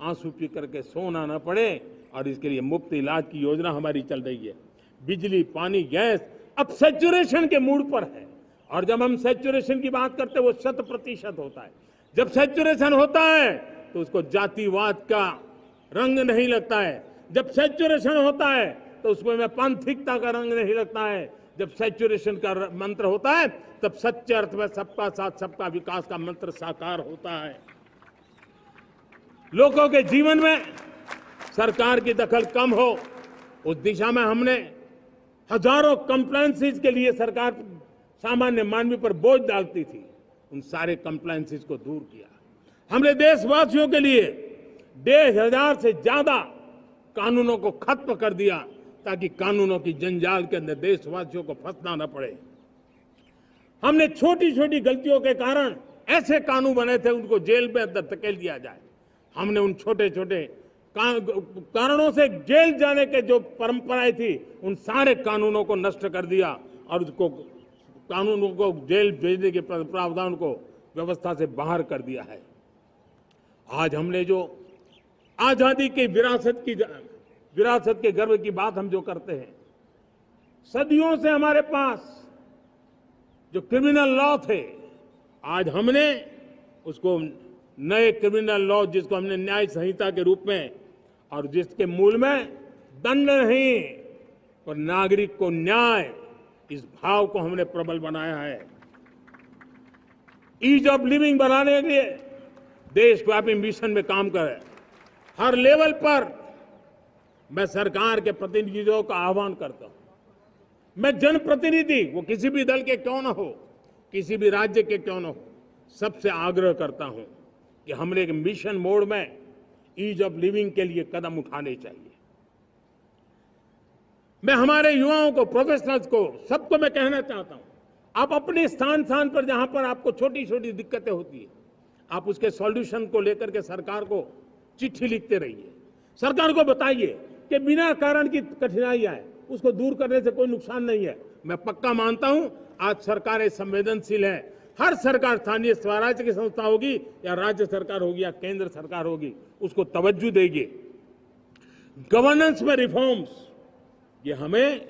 आंसू पी करके सोना न पड़े, और इसके लिए मुफ्त इलाज की योजना हमारी चल रही है। बिजली, पानी, गैस अब सैचुरेशन के मूड पर है, और जब हम सैचुरेशन की बात करते हैं वो 100% होता है। जब सैचुरेशन होता है तो उसको जातिवाद का रंग नहीं लगता है, जब सैचुरेशन होता है तो उसमें पांथिकता का रंग नहीं लगता है, जब सैचुरेशन का मंत्र होता है तब सच्चे अर्थ में सबका साथ सबका विकास का मंत्र साकार होता है। लोगों के जीवन में सरकार की दखल कम हो, उस दिशा में हमने हजारों कंप्लायंसेस के लिए सरकार सामान्य मानवी पर बोझ डालती थी, उन सारे कंप्लायंसेस को दूर किया। हमने देशवासियों के लिए 1,500 से ज्यादा कानूनों को खत्म कर दिया ताकि कानूनों की जंजाल के अंदर देशवासियों को फंसना न पड़े। हमने छोटी छोटी गलतियों के कारण ऐसे कानून बने थे उनको जेल में अंदर धकेल दिया जाए। हमने उन छोटे छोटे कारणों से जेल जाने के जो परंपराएं थी उन सारे कानूनों को नष्ट कर दिया और उसको कानूनों को जेल भेजने के प्रावधान को व्यवस्था से बाहर कर दिया है। आज हमने जो आजादी की विरासत के गर्व की बात हम जो करते हैं, सदियों से हमारे पास जो क्रिमिनल लॉ थे, आज हमने उसको नए क्रिमिनल लॉ जिसको हमने न्याय संहिता के रूप में, और जिसके मूल में दंड नहीं पर नागरिक को न्याय, इस भाव को हमने प्रबल बनाया है। ईज ऑफ लिविंग बनाने के लिए देशव्यापी मिशन में काम करें। हर लेवल पर मैं सरकार के प्रतिनिधियों का आह्वान करता हूं। मैं जनप्रतिनिधि, वो किसी भी दल के क्यों न हो, किसी भी राज्य के क्यों न हो, सबसे आग्रह करता हूं कि हमने एक मिशन मोड में ईज ऑफ लिविंग के लिए कदम उठाने चाहिए। मैं हमारे युवाओं को, प्रोफेशनल्स को, सबको मैं कहना चाहता हूं, आप अपने स्थान पर जहां पर आपको छोटी छोटी दिक्कतें होती है, आप उसके सॉल्यूशन को लेकर के सरकार को चिट्ठी लिखते रहिए। सरकार को बताइए कि बिना कारण की कठिनाई आए उसको दूर करने से कोई नुकसान नहीं है। मैं पक्का मानता हूं आज सरकारें संवेदनशील है। हर सरकार, स्थानीय स्वराज की संस्था होगी या राज्य सरकार होगी या केंद्र सरकार होगी, उसको तवज्जो देगी। गवर्नेंस में रिफॉर्म्स, ये हमें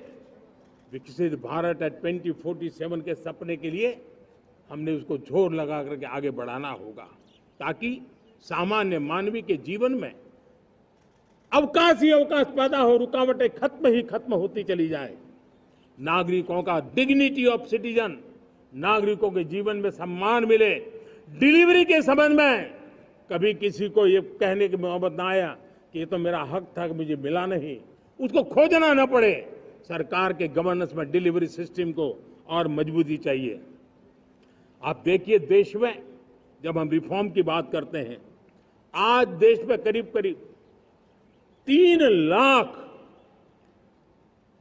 विकसित भारत 2047 के सपने के लिए हमने उसको जोर लगा करके आगे बढ़ाना होगा, ताकि सामान्य मानवीय के जीवन में अवकाश ही अवकाश पैदा हो, रुकावटें खत्म ही खत्म होती चली जाए। नागरिकों का डिग्निटी ऑफ सिटीजन, नागरिकों के जीवन में सम्मान मिले। डिलीवरी के संबंध में कभी किसी को ये कहने की नौबत ना आया कि ये तो मेरा हक था कि मुझे मिला नहीं, उसको खोजना न पड़े। सरकार के गवर्नेंस में डिलीवरी सिस्टम को और मजबूती चाहिए। आप देखिए, देश में जब हम रिफॉर्म की बात करते हैं, आज देश में करीब करीब 3 लाख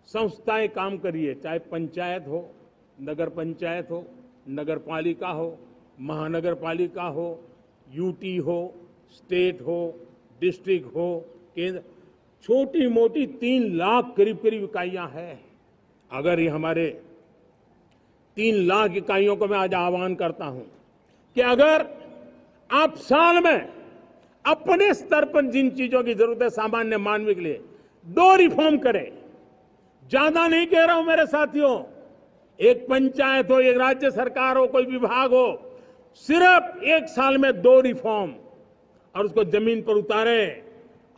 संस्थाएं काम कर रही है, चाहे पंचायत हो, नगर पंचायत हो, नगर पालिका हो, महानगर पालिका हो, यूटी हो, स्टेट हो, डिस्ट्रिक्ट हो, केंद्र, छोटी मोटी 3 लाख करीब करीब इकाइयां हैं। अगर ये हमारे 3 लाख इकाइयों को मैं आज आह्वान करता हूं कि अगर आप साल में अपने स्तर पर जिन चीजों की जरूरत है सामान्य मानव के लिए, 2 रिफॉर्म करें। ज्यादा नहीं कह रहा हूं मेरे साथियों, एक पंचायत हो, एक राज्य सरकार हो, कोई विभाग हो, सिर्फ 1 साल में 2 रिफॉर्म और उसको जमीन पर उतारें।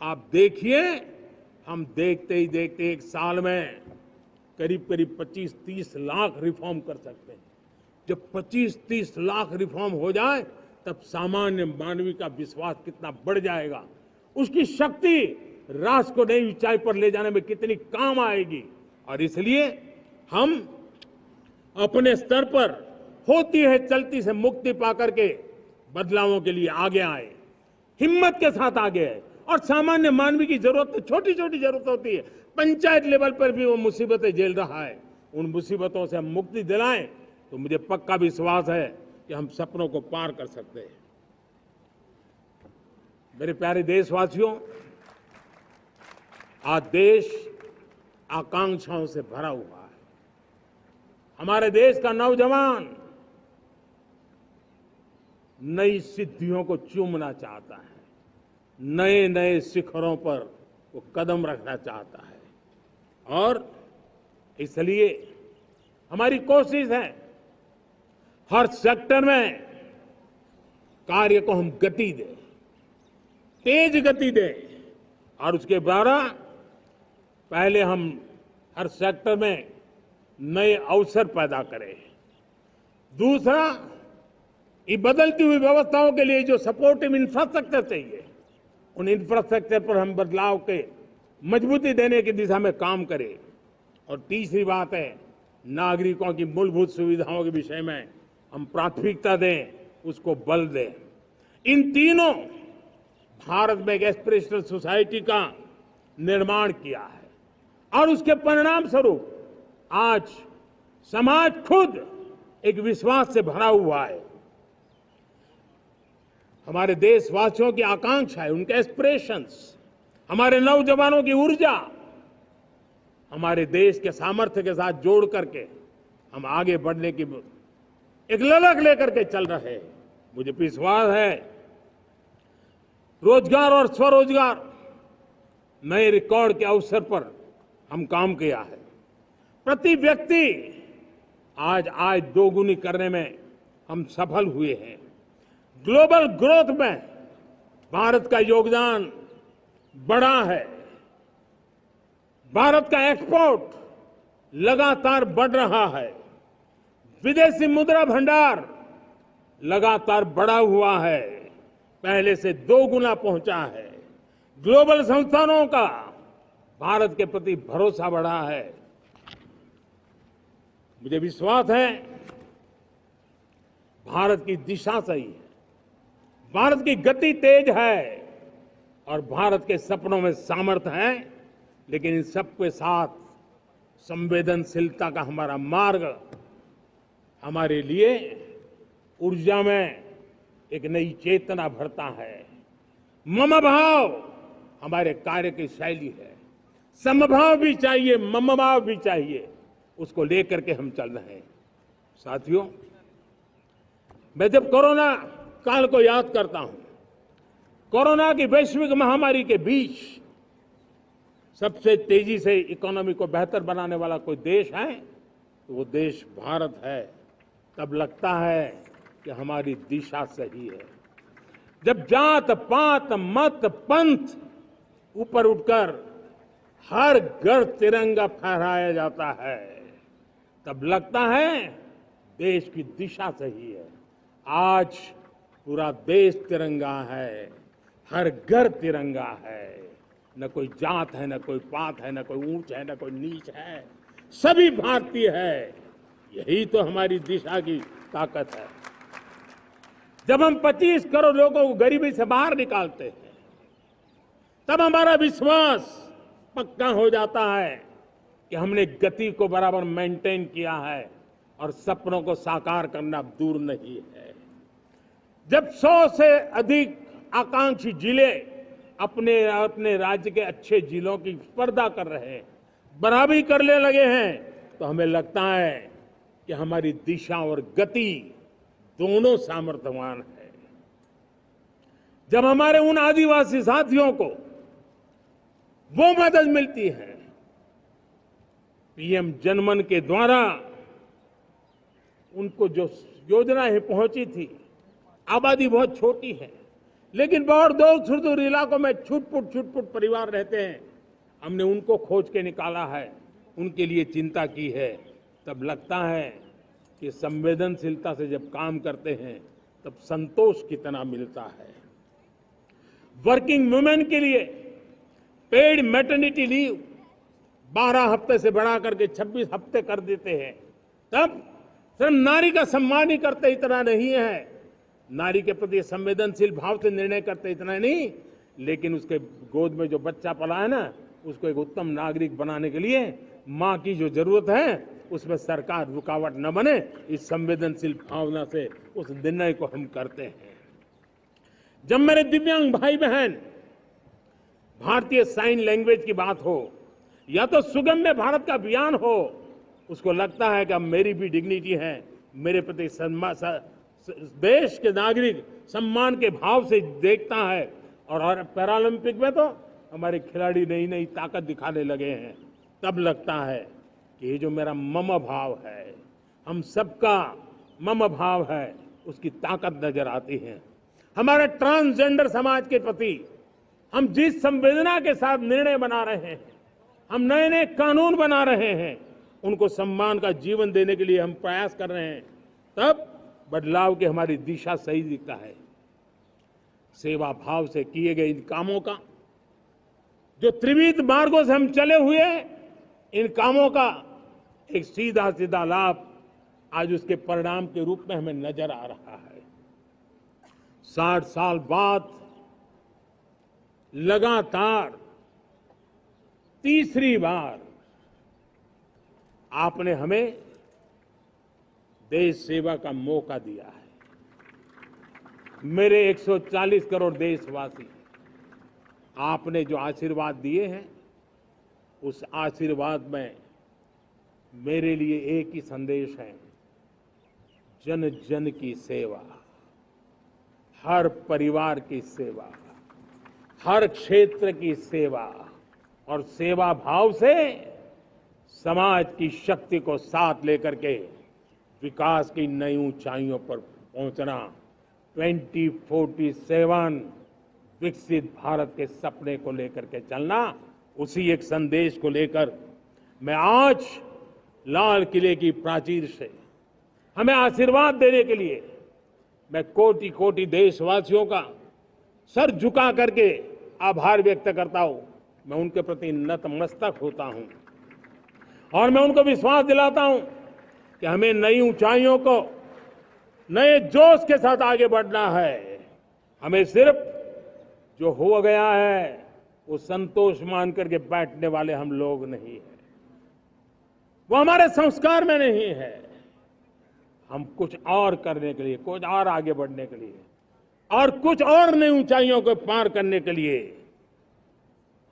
आप देखिए, हम देखते ही देखते 1 साल में करीब करीब 25-30 लाख रिफॉर्म कर सकते हैं। जब 25-30 लाख रिफॉर्म हो जाए तब सामान्य मानवीय का विश्वास कितना बढ़ जाएगा, उसकी शक्ति राष्ट्र को नई ऊंचाई पर ले जाने में कितनी काम आएगी। और इसलिए हम अपने स्तर पर होती है चलती से मुक्ति पाकर के बदलावों के लिए आगे आए, हिम्मत के साथ आगे आए। और सामान्य मानवीय की जरूरत, छोटी छोटी जरूरत होती है, पंचायत लेवल पर भी वो मुसीबतें झेल रहा है, उन मुसीबतों से हम मुक्ति दिलाएं तो मुझे पक्का विश्वास है कि हम सपनों को पार कर सकते हैं। मेरे प्यारे देशवासियों, आज देश आकांक्षाओं से भरा हुआ है। हमारे देश का नौजवान नई सिद्धियों को चूमना चाहता है, नए नए शिखरों पर वो कदम रखना चाहता है। और इसलिए हमारी कोशिश है हर सेक्टर में कार्य को हम गति दें, तेज गति दें, और उसके द्वारा पहले हम हर सेक्टर में नए अवसर पैदा करें। दूसरा, ये बदलती हुई व्यवस्थाओं के लिए जो सपोर्टिव इंफ्रास्ट्रक्चर चाहिए, उन इंफ्रास्ट्रक्चर पर हम बदलाव के मजबूती देने की दिशा में काम करें। और तीसरी बात है, नागरिकों की मूलभूत सुविधाओं के विषय में हम प्राथमिकता दें, उसको बल दें। इन तीनों भारत में एक एस्पिरेशनल सोसाइटी का निर्माण किया है और उसके परिणाम स्वरूप आज समाज खुद एक विश्वास से भरा हुआ है। हमारे देशवासियों की आकांक्षा है, उनके एस्पिरेशंस, हमारे नौजवानों की ऊर्जा, हमारे देश के सामर्थ्य के साथ जोड़ करके हम आगे बढ़ने की एक ललक लेकर के चल रहे हैं। मुझे विश्वास है रोजगार और स्वरोजगार नए रिकॉर्ड के अवसर पर हम काम किया है। प्रति व्यक्ति आज आय दोगुनी करने में हम सफल हुए हैं। ग्लोबल ग्रोथ में भारत का योगदान बड़ा है। भारत का एक्सपोर्ट लगातार बढ़ रहा है। विदेशी मुद्रा भंडार लगातार बढ़ा हुआ है, पहले से 2 गुना पहुंचा है। ग्लोबल संस्थानों का भारत के प्रति भरोसा बढ़ा है। मुझे विश्वास है भारत की दिशा सही है, भारत की गति तेज है और भारत के सपनों में सामर्थ्य है, लेकिन इन सबके साथ संवेदनशीलता का हमारा मार्ग हमारे लिए ऊर्जा में एक नई चेतना भरता है। मम भाव हमारे कार्य की शैली है। समभाव भी चाहिए, मम भाव भी चाहिए, उसको लेकर के हम चल रहे हैं। साथियों, मैं जब कोरोना काल को याद करता हूं, कोरोना की वैश्विक महामारी के बीच सबसे तेजी से इकोनॉमी को बेहतर बनाने वाला कोई देश है तो वो देश भारत है। तब लगता है कि हमारी दिशा सही है। जब जात पात मत पंथ ऊपर उठकर हर घर तिरंगा फहराया जाता है, तब लगता है देश की दिशा सही है। आज पूरा देश तिरंगा है, हर घर तिरंगा है। न कोई जात है, न कोई पात है, न कोई ऊंच है, न कोई नीच है, सभी भारतीय है। यही तो हमारी दिशा की ताकत है। जब हम 25 करोड़ लोगों को गरीबी से बाहर निकालते हैं, तब हमारा विश्वास पक्का हो जाता है कि हमने गति को बराबर मेंटेन किया है और सपनों को साकार करना दूर नहीं है। जब 100 से अधिक आकांक्षी जिले अपने अपने राज्य के अच्छे जिलों की स्पर्धा कर रहे हैं, बराबरी करने लगे हैं, तो हमें लगता है कि हमारी दिशा और गति दोनों सामर्थ्यवान है। जब हमारे उन आदिवासी साथियों को वो मदद मिलती है, पीएम जनमन के द्वारा उनको जो योजनाएं पहुंची थी, आबादी बहुत छोटी है, लेकिन बहुत दूर सुदूर इलाकों में छुटपुट परिवार रहते हैं, हमने उनको खोज के निकाला है, उनके लिए चिंता की है। तब लगता है कि संवेदनशीलता से जब काम करते हैं तब संतोष कितना मिलता है। वर्किंग वुमेन के लिए पेड मैटरनिटी लीव 12 हफ्ते से बढ़ा करके 26 हफ्ते कर देते हैं। तब सिर्फ नारी का सम्मान ही करते इतना नहीं है, नारी के प्रति संवेदनशील भाव से निर्णय करते इतना नहीं, लेकिन उसके गोद में जो बच्चा पला है ना, उसको एक उत्तम नागरिक बनाने के लिए मां की जो जरूरत है उसमें सरकार रुकावट न बने, इस संवेदनशील भावना से उस निर्णय को हम करते हैं। जब मेरे दिव्यांग भाई बहन भारतीय साइन लैंग्वेज की बात हो या तो सुगम्य भारत का अभियान हो, उसको लगता है कि अब मेरी भी डिग्निटी है, मेरे प्रति देश के नागरिक सम्मान के भाव से देखता है। और पैरालंपिक में तो हमारे खिलाड़ी नई नई ताकत दिखाने लगे हैं। तब लगता है कि ये जो मेरा मम भाव है, हम सबका मम भाव है, उसकी ताकत नजर आती है। हमारे ट्रांसजेंडर समाज के प्रति हम जिस संवेदना के साथ निर्णय बना रहे हैं, हम नए नए कानून बना रहे हैं, उनको सम्मान का जीवन देने के लिए हम प्रयास कर रहे हैं, तब बदलाव की हमारी दिशा सही दिखता है। सेवा भाव से किए गए इन कामों का, जो त्रिविध मार्गों से हम चले हुए, इन कामों का एक सीधा सीधा लाभ आज उसके परिणाम के रूप में हमें नजर आ रहा है। 60 साल बाद लगातार तीसरी बार आपने हमें देश सेवा का मौका दिया है। मेरे 140 करोड़ देशवासी, आपने जो आशीर्वाद दिए हैं, उस आशीर्वाद में मेरे लिए एक ही संदेश है, जन जन की सेवा, हर परिवार की सेवा, हर क्षेत्र की सेवा, और सेवा भाव से समाज की शक्ति को साथ लेकर के विकास की नई ऊंचाइयों पर पहुंचना। 2047 विकसित भारत के सपने को लेकर के चलना, उसी एक संदेश को लेकर मैं आज लाल किले की प्राचीर से हमें आशीर्वाद देने के लिए मैं कोटि कोटि देशवासियों का सर झुका करके आभार व्यक्त करता हूं। मैं उनके प्रति नतमस्तक होता हूं और मैं उनको विश्वास दिलाता हूं कि हमें नई ऊंचाइयों को नए जोश के साथ आगे बढ़ना है। हमें सिर्फ जो हो गया है वो संतोष मान करके बैठने वाले हम लोग नहीं हैं, वो हमारे संस्कार में नहीं है। हम कुछ और करने के लिए, कुछ और आगे बढ़ने के लिए और कुछ और नई ऊंचाइयों को पार करने के लिए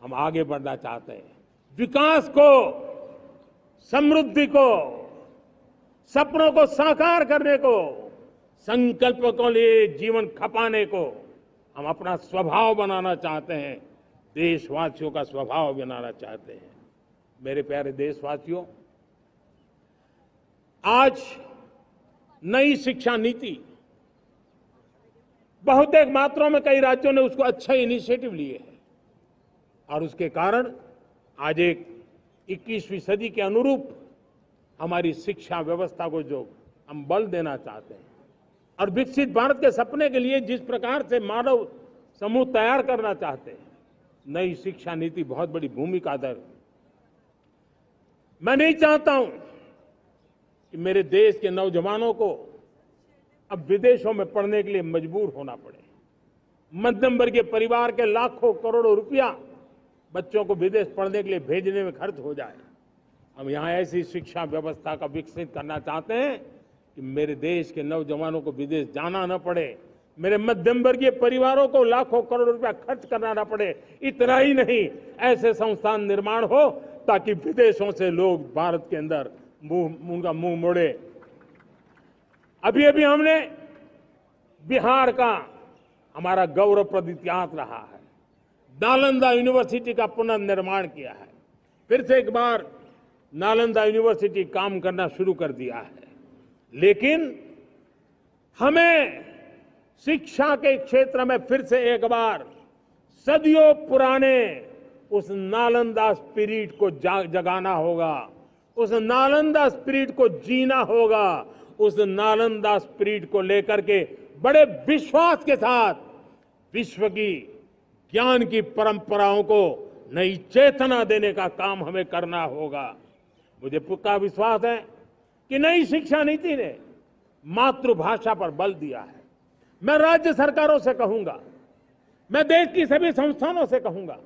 हम आगे बढ़ना चाहते हैं। विकास को, समृद्धि को, सपनों को साकार करने को, संकल्प को लिए जीवन खपाने को हम अपना स्वभाव बनाना चाहते हैं, देशवासियों का स्वभाव बनाना चाहते हैं। मेरे प्यारे देशवासियों, आज नई शिक्षा नीति बहुतेक मात्रा में कई राज्यों ने उसको अच्छा इनिशिएटिव लिए हैं और उसके कारण आज एक 21वीं सदी के अनुरूप हमारी शिक्षा व्यवस्था को जो हम बल देना चाहते हैं और विकसित भारत के सपने के लिए जिस प्रकार से मानव समूह तैयार करना चाहते हैं, नई शिक्षा नीति बहुत बड़ी भूमिका अदा है। मैं नहीं चाहता हूं कि मेरे देश के नौजवानों को अब विदेशों में पढ़ने के लिए मजबूर होना पड़े। मध्यम वर्गीय परिवार के लाखों करोड़ों रुपया बच्चों को विदेश पढ़ने के लिए भेजने में खर्च हो जाए। हम यहां ऐसी शिक्षा व्यवस्था का विकसित करना चाहते हैं कि मेरे देश के नौजवानों को विदेश जाना न पड़े, मेरे मध्यम वर्गीय परिवारों को लाखों करोड़ रुपया खर्च करना न पड़े। इतना ही नहीं, ऐसे संस्थान निर्माण हो ताकि विदेशों से लोग भारत के अंदर उनका मुंह मोड़े। अभी अभी हमने बिहार का हमारा गौरवप्रद इतिहास रहा है, नालंदा यूनिवर्सिटी का पुनर्निर्माण किया है। फिर से एक बार नालंदा यूनिवर्सिटी काम करना शुरू कर दिया है, लेकिन हमें शिक्षा के क्षेत्र में फिर से एक बार सदियों पुराने उस नालंदा स्पिरिट को जगाना होगा, उस नालंदा स्पिरिट को जीना होगा, उस नालंदा स्पिरिट को लेकर के बड़े विश्वास के साथ विश्व की ज्ञान की परंपराओं को नई चेतना देने का काम हमें करना होगा। मुझे पक्का विश्वास है कि नई शिक्षा नीति ने मातृभाषा पर बल दिया है। मैं राज्य सरकारों से कहूंगा, मैं देश की सभी संस्थानों से कहूंगा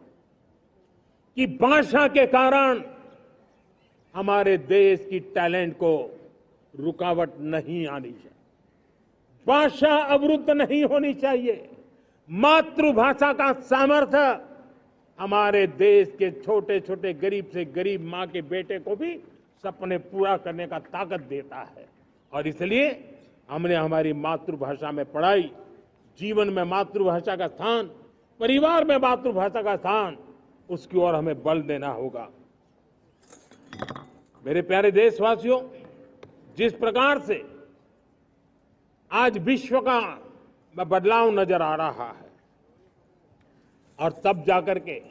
कि भाषा के कारण हमारे देश की टैलेंट को रुकावट नहीं आनी चाहिए, भाषा अवरुद्ध नहीं होनी चाहिए। मातृभाषा का सामर्थ्य हमारे देश के छोटे छोटे गरीब से गरीब मां के बेटे को भी सपने पूरा करने का ताकत देता है। और इसलिए हमने हमारी मातृभाषा में पढ़ाई, जीवन में मातृभाषा का स्थान, परिवार में मातृभाषा का स्थान, उसकी ओर हमें बल देना होगा। मेरे प्यारे देशवासियों, जिस प्रकार से आज विश्व का बदलाव नजर आ रहा है और तब जाकर के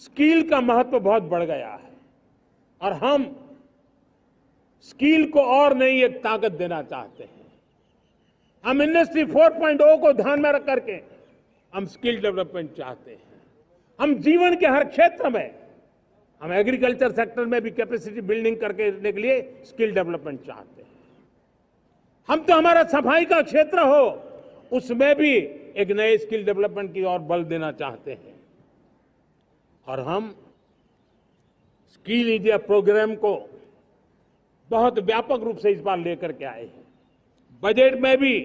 स्किल का महत्व बहुत बढ़ गया है और हम स्किल को और नई एक ताकत देना चाहते हैं। हम इंडस्ट्री 4.0 को ध्यान में रख करके हम स्किल डेवलपमेंट चाहते हैं। हम जीवन के हर क्षेत्र में, हम एग्रीकल्चर सेक्टर में भी कैपेसिटी बिल्डिंग करके देने के लिए स्किल डेवलपमेंट चाहते हैं। हम तो हमारा सफाई का क्षेत्र हो, उसमें भी एक नए स्किल डेवलपमेंट की ओर बल देना चाहते हैं। और हम स्किल इंडिया प्रोग्राम को बहुत व्यापक रूप से इस बार लेकर के आए हैं। बजट में भी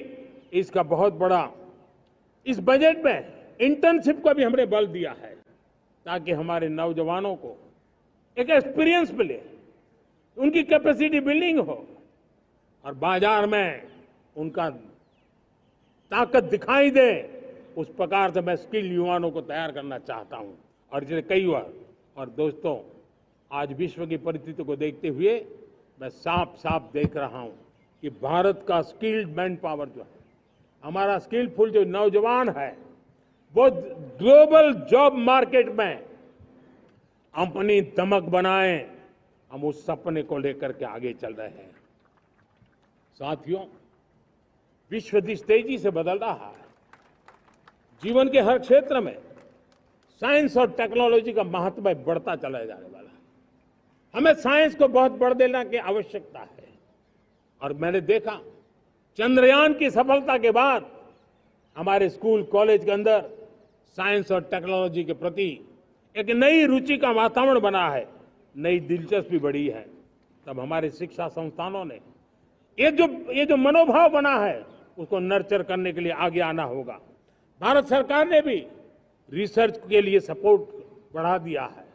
इसका बहुत बड़ा, इस बजट में इंटर्नशिप को भी हमने बल दिया है ताकि हमारे नौजवानों को एक एक्सपीरियंस मिले, उनकी कैपेसिटी बिल्डिंग हो और बाजार में उनका ताकत दिखाई दे। उस प्रकार से मैं स्किल युवाओं को तैयार करना चाहता हूं। और इसलिए कई बार, और दोस्तों, आज विश्व की परिस्थिति को देखते हुए मैं साफ साफ देख रहा हूं कि भारत का स्किल्ड मैन पावर जो है, हमारा स्किलफुल जो नौजवान है, वो ग्लोबल जॉब मार्केट में अपनी दमक बनाए, हम उस सपने को लेकर के आगे चल रहे हैं। साथियों, विश्व जिस तेजी से बदल रहा है, जीवन के हर क्षेत्र में साइंस और टेक्नोलॉजी का महत्व बढ़ता चला जाने वाला है। हमें साइंस को बहुत बढ़ देने की आवश्यकता है। और मैंने देखा, चंद्रयान की सफलता के बाद हमारे स्कूल कॉलेज के अंदर साइंस और टेक्नोलॉजी के प्रति एक नई रुचि का वातावरण बना है, नई दिलचस्पी बढ़ी है। तब हमारे शिक्षा संस्थानों ने ये जो मनोभाव बना है, उसको नर्चर करने के लिए आगे आना होगा। भारत सरकार ने भी रिसर्च के लिए सपोर्ट बढ़ा दिया है।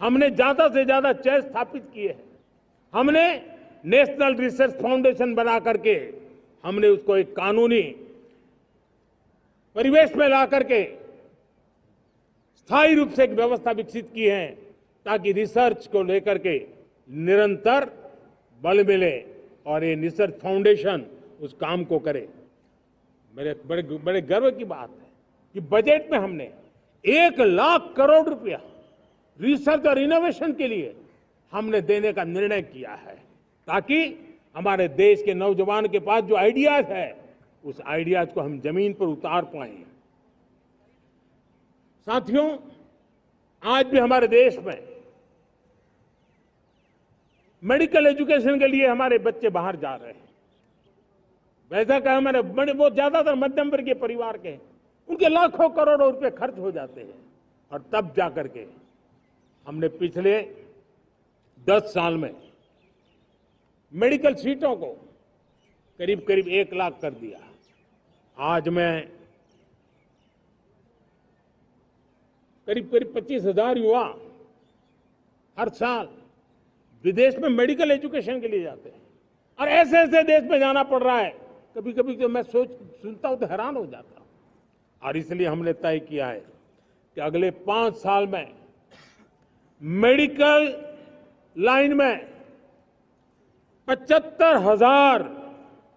हमने ज्यादा से ज्यादा चेयर स्थापित किए हैं। हमने नेशनल रिसर्च फाउंडेशन बना करके हमने उसको एक कानूनी परिवेश में ला करके स्थायी रूप से एक व्यवस्था विकसित की है, ताकि रिसर्च को लेकर के निरंतर बल मिले और ये रिसर्च फाउंडेशन उस काम को करे। मेरे बड़े गर्व की बात है कि बजट में हमने 1,00,000 करोड़ रुपया रिसर्च और इनोवेशन के लिए हमने देने का निर्णय किया है, ताकि हमारे देश के नौजवान के पास जो आइडियाज है, उस आइडियाज को हम जमीन पर उतार पाए। साथियों, आज भी हमारे देश में मेडिकल एजुकेशन के लिए हमारे बच्चे बाहर जा रहे हैं। वैसा कहा, हमारे बहुत ज्यादातर मध्यम वर्गीय परिवार के, उनके लाखों करोड़ों रुपए खर्च हो जाते हैं। और तब जाकर के हमने पिछले 10 साल में मेडिकल सीटों को करीब करीब 1,00,000 कर दिया। आज मैं करीब 25,000 युवा हर साल विदेश में मेडिकल एजुकेशन के लिए जाते हैं। और ऐसे ऐसे देश में जाना पड़ रहा है, कभी कभी तो मैं सुनता हूं तो हैरान हो जाता हूं। और इसलिए हमने तय किया है कि अगले 5 साल में मेडिकल लाइन में 75,000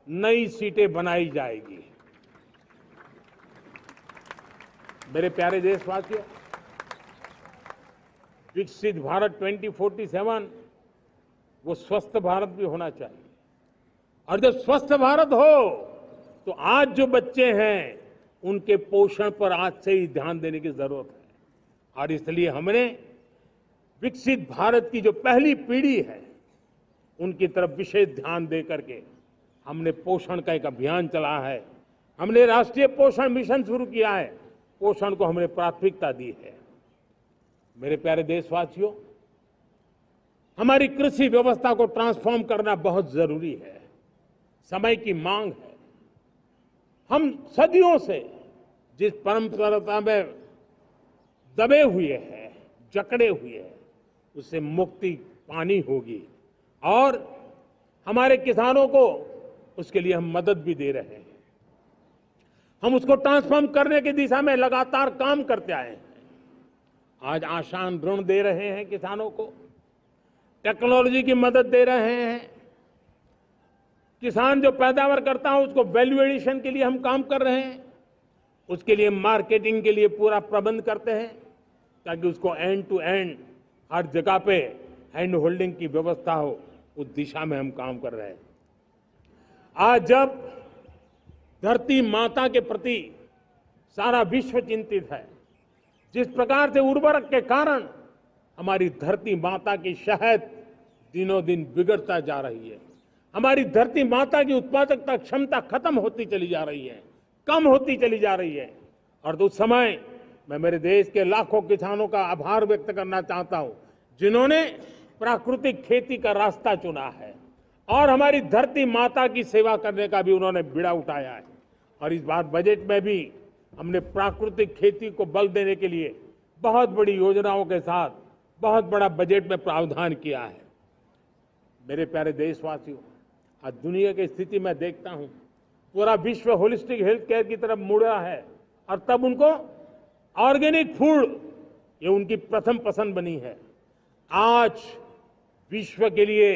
नई सीटें बनाई जाएगी। मेरे प्यारे देशवासियों, विकसित भारत 2047 वो स्वस्थ भारत भी होना चाहिए। और जब स्वस्थ भारत हो, तो आज जो बच्चे हैं उनके पोषण पर आज से ही ध्यान देने की जरूरत है। और इसलिए हमने विकसित भारत की जो पहली पीढ़ी है, उनकी तरफ विशेष ध्यान दे करके हमने पोषण का एक अभियान चला है। हमने राष्ट्रीय पोषण मिशन शुरू किया है। पोषण को हमने प्राथमिकता दी है। मेरे प्यारे देशवासियों, हमारी कृषि व्यवस्था को ट्रांसफॉर्म करना बहुत जरूरी है, समय की मांग है। हम सदियों से जिस परंपरा में दबे हुए हैं, जकड़े हुए हैं, उससे मुक्ति पानी होगी। और हमारे किसानों को उसके लिए हम मदद भी दे रहे हैं। हम उसको ट्रांसफॉर्म करने की दिशा में लगातार काम करते आए हैं। आज आसान ऋण दे रहे हैं किसानों को, टेक्नोलॉजी की मदद दे रहे हैं। किसान जो पैदावार करता है, उसको वैल्यू एडिशन के लिए हम काम कर रहे हैं। उसके लिए मार्केटिंग के लिए पूरा प्रबंध करते हैं, ताकि उसको एंड टू एंड हर जगह पे हैंड होल्डिंग की व्यवस्था हो। उस दिशा में हम काम कर रहे हैं। आज जब धरती माता के प्रति सारा विश्व चिंतित है, जिस प्रकार से उर्वरक के कारण हमारी धरती माता की शहद दिनों दिन बिगड़ता जा रही है, हमारी धरती माता की उत्पादकता क्षमता खत्म होती चली जा रही है, कम होती चली जा रही है। और उस समय मैं मेरे देश के लाखों किसानों का आभार व्यक्त करना चाहता हूं, जिन्होंने प्राकृतिक खेती का रास्ता चुना है और हमारी धरती माता की सेवा करने का भी उन्होंने बीड़ा उठाया है। और इस बार बजट में भी हमने प्राकृतिक खेती को बल देने के लिए बहुत बड़ी योजनाओं के साथ बहुत बड़ा बजट में प्रावधान किया है। मेरे प्यारे देशवासियों, आज दुनिया की स्थिति में देखता हूं, पूरा विश्व होलिस्टिक हेल्थ केयर की तरफ मुड़ रहा है। और तब उनको ऑर्गेनिक फूड ये उनकी प्रथम पसंद बनी है। आज विश्व के लिए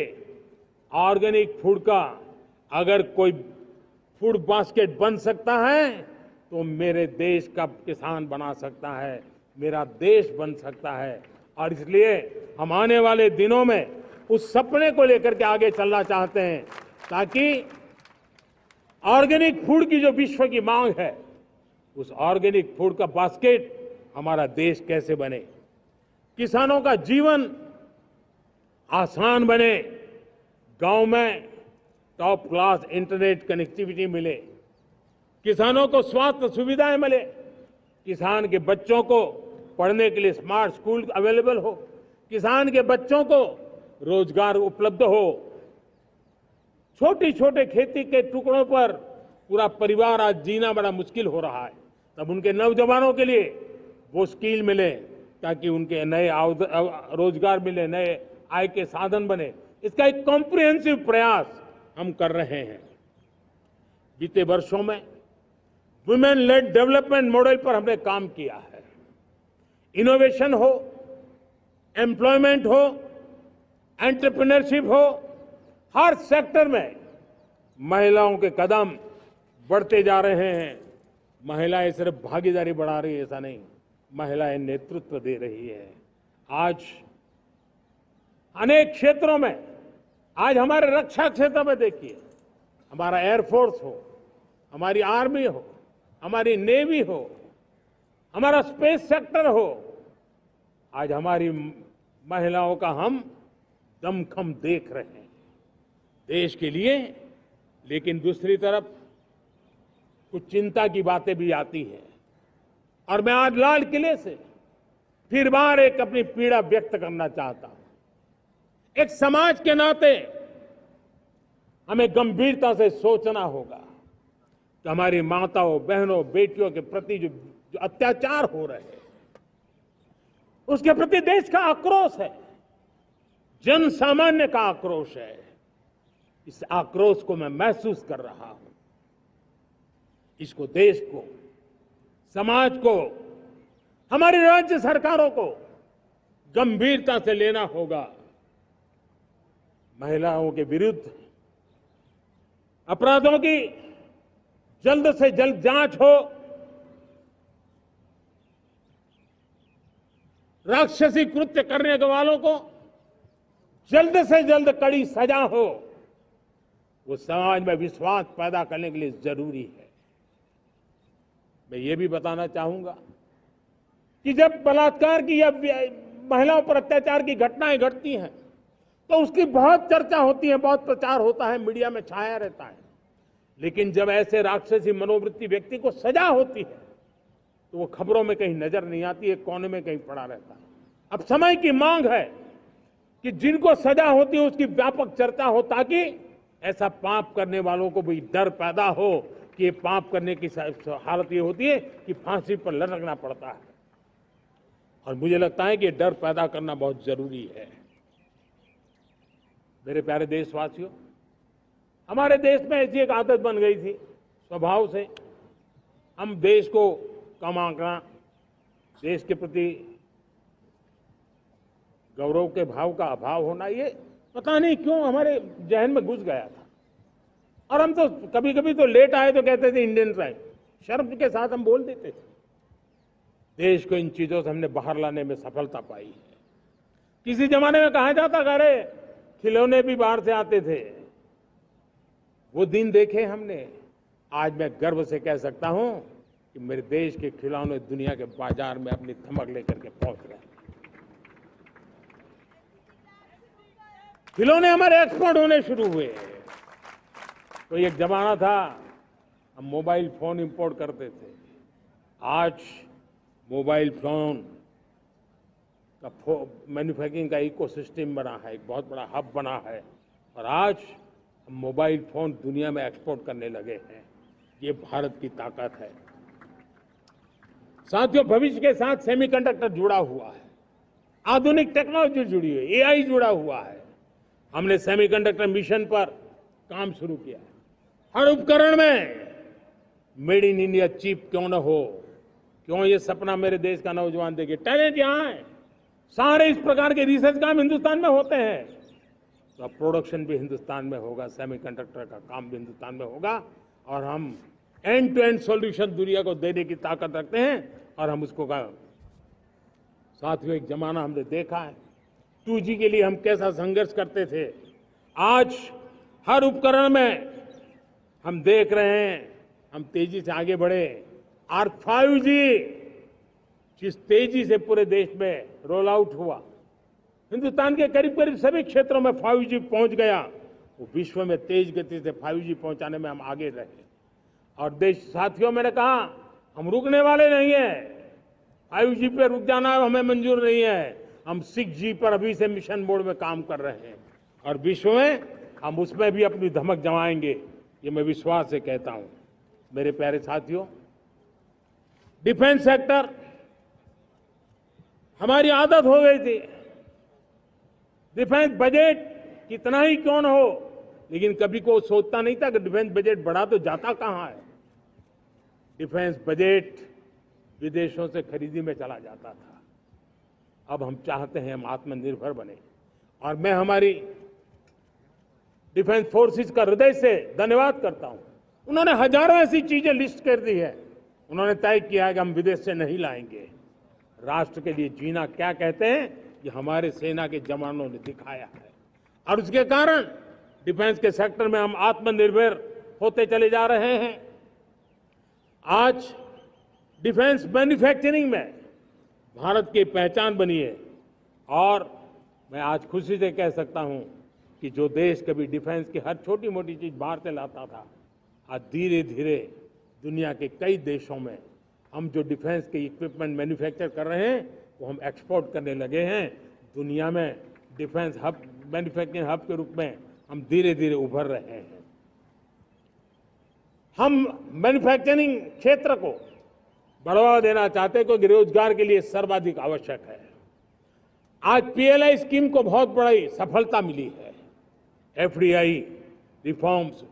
ऑर्गेनिक फूड का अगर कोई फूड बास्केट बन सकता है, तो मेरे देश का किसान बना सकता है, मेरा देश बन सकता है। और इसलिए हम आने वाले दिनों में उस सपने को लेकर के आगे चलना चाहते हैं, ताकि ऑर्गेनिक फूड की जो विश्व की मांग है, उस ऑर्गेनिक फूड का बास्केट हमारा देश कैसे बने, किसानों का जीवन आसान बने, गांव में टॉप क्लास इंटरनेट कनेक्टिविटी मिले, किसानों को स्वास्थ्य सुविधाएं मिले, किसान के बच्चों को पढ़ने के लिए स्मार्ट स्कूल अवेलेबल हो, किसान के बच्चों को रोजगार उपलब्ध हो। छोटी छोटे खेती के टुकड़ों पर पूरा परिवार आज जीना बड़ा मुश्किल हो रहा है, तब उनके नौजवानों के लिए वो स्किल मिले, ताकि उनके नए रोजगार मिले, नए आय के साधन बने। इसका एक कॉम्प्रिहेंसिव प्रयास हम कर रहे हैं। बीते वर्षों में वुमेन लेड डेवलपमेंट मॉडल पर हमने काम किया है। इनोवेशन हो, एम्प्लॉयमेंट हो, एंटरप्रेन्योरशिप हो, हर सेक्टर में महिलाओं के कदम बढ़ते जा रहे हैं। महिलाएं सिर्फ भागीदारी बढ़ा रही है ऐसा नहीं, महिलाएं नेतृत्व दे रही है। आज अनेक क्षेत्रों में, आज हमारे रक्षा क्षेत्र में देखिए, हमारा एयरफोर्स हो, हमारी आर्मी हो, हमारी नेवी हो, हमारा स्पेस सेक्टर हो, आज हमारी महिलाओं का हम दमखम देख रहे हैं देश के लिए। लेकिन दूसरी तरफ कुछ चिंता की बातें भी आती हैं, और मैं आज लाल किले से फिर बार एक अपनी पीड़ा व्यक्त करना चाहता हूं। एक समाज के नाते हमें गंभीरता से सोचना होगा कि हमारी माताओं, बहनों, बेटियों के प्रति जो अत्याचार हो रहे हैं, उसके प्रति देश का आक्रोश है, जन सामान्य का आक्रोश है। इस आक्रोश को मैं महसूस कर रहा हूं। इसको देश को, समाज को, हमारी राज्य सरकारों को गंभीरता से लेना होगा। महिलाओं के विरुद्ध अपराधों की जल्द से जल्द जांच हो, राक्षसी कृत्य करने वालों को जल्द से जल्द कड़ी सजा हो, वो समाज में विश्वास पैदा करने के लिए जरूरी है। मैं ये भी बताना चाहूंगा कि जब बलात्कार की या महिलाओं पर अत्याचार की घटनाएं घटती हैं, तो उसकी बहुत चर्चा होती है, बहुत प्रचार होता है, मीडिया में छाया रहता है। लेकिन जब ऐसे राक्षसी मनोवृत्ति व्यक्ति को सजा होती है, तो वो खबरों में कहीं नजर नहीं आती है, कोने में कहीं पड़ा रहता है। अब समय की मांग है कि जिनको सजा होती है उसकी व्यापक चर्चा हो, ताकि ऐसा पाप करने वालों को भी डर पैदा हो कि ये पाप करने की हालत ये होती है कि फांसी पर लटकना पड़ता है। और मुझे लगता है कि ये डर पैदा करना बहुत जरूरी है। मेरे प्यारे देशवासियों, हमारे देश में ऐसी एक आदत बन गई थी स्वभाव से, हम देश को कम आंकना, देश के प्रति गौरव के भाव का अभाव होना, ये पता नहीं क्यों हमारे जहन में घुस गया था। और हम तो कभी कभी तो लेट आए तो कहते थे इंडियन टाइम, शर्म के साथ हम बोल देते थे। देश को इन चीजों से हमने बाहर लाने में सफलता पाई है। किसी जमाने में कहा जाता था, अरे खिलौने भी बाहर से आते थे, वो दिन देखे हमने। आज मैं गर्व से कह सकता हूं कि मेरे देश के खिलौने दुनिया के बाजार में अपनी धमक लेकर के पहुंच रहे हैं। खिलौने हमारे एक्सपोर्ट होने शुरू हुए। तो एक जमाना था हम मोबाइल फोन इंपोर्ट करते थे, आज मोबाइल फोन का मैन्युफैक्चरिंग का इकोसिस्टम बना है, एक बहुत बड़ा हब बना है, और आज हम मोबाइल फोन दुनिया में एक्सपोर्ट करने लगे हैं। ये भारत की ताकत है। साथियों, भविष्य के साथ सेमीकंडक्टर जुड़ा हुआ है, आधुनिक टेक्नोलॉजी जुड़ी हुई है, एआई जुड़ा हुआ है। हमने सेमीकंडक्टर मिशन पर काम शुरू किया है। हर उपकरण में मेड इन इंडिया चिप क्यों न हो, क्यों ये सपना मेरे देश का नौजवान देखे। टैलेंट यहाँ है, सारे इस प्रकार के रिसर्च काम हिंदुस्तान में होते हैं, तो अब प्रोडक्शन भी हिंदुस्तान में होगा, सेमीकंडक्टर का काम भी हिंदुस्तान में होगा, और हम एंड टू एंड सॉल्यूशन दुनिया को देने की ताकत रखते हैं, और हम उसको साथियों, एक जमाना हमने देखा है 2G के लिए हम कैसा संघर्ष करते थे। आज हर उपकरण में हम देख रहे हैं, हम तेजी से आगे बढ़े। और 5G जिस तेजी से पूरे देश में रोल आउट हुआ, हिंदुस्तान के करीब करीब सभी क्षेत्रों में 5G पहुंच गया। वो विश्व में तेज गति से 5G पहुंचाने में हम आगे रहे। और देश साथियों, मैंने कहा हम रुकने वाले नहीं हैं। 5G पे रुक जाना हमें मंजूर नहीं है। हम 6G पर अभी से मिशन मोड में काम कर रहे हैं और विश्व में हम उसमें भी अपनी धमक जमाएंगे, ये मैं विश्वास से कहता हूं। मेरे प्यारे साथियों, डिफेंस सेक्टर हमारी आदत हो गई थी। डिफेंस बजट कितना ही क्यों न हो, लेकिन कभी कोई सोचता नहीं था कि डिफेंस बजट बढ़ा तो जाता कहां है। डिफेंस बजट विदेशों से खरीदी में चला जाता था। अब हम चाहते हैं हम आत्मनिर्भर बने। और मैं हमारी डिफेंस फोर्सेस का हृदय से धन्यवाद करता हूं। उन्होंने हजारों ऐसी चीजें लिस्ट कर दी है। उन्होंने तय किया है कि हम विदेश से नहीं लाएंगे। राष्ट्र के लिए जीना क्या कहते हैं, ये हमारे सेना के जवानों ने दिखाया है। और उसके कारण डिफेंस के सेक्टर में हम आत्मनिर्भर होते चले जा रहे हैं। आज डिफेंस मैन्युफैक्चरिंग में भारत की पहचान बनी है। और मैं आज खुशी से कह सकता हूं कि जो देश कभी डिफेंस की हर छोटी मोटी चीज बाहर से लाता था, आज धीरे धीरे दुनिया के कई देशों में हम जो डिफेंस के इक्विपमेंट मैन्युफैक्चर कर रहे हैं वो हम एक्सपोर्ट करने लगे हैं। दुनिया में डिफेंस हब, मैन्युफैक्चरिंग हब के रूप में हम धीरे धीरे उभर रहे हैं। हम मैन्युफैक्चरिंग क्षेत्र को बढ़ावा देना चाहते हैं क्योंकि रोजगार के लिए सर्वाधिक आवश्यक है। आज PLI स्कीम को बहुत बड़ी सफलता मिली है। FDI रिफॉर्म्स,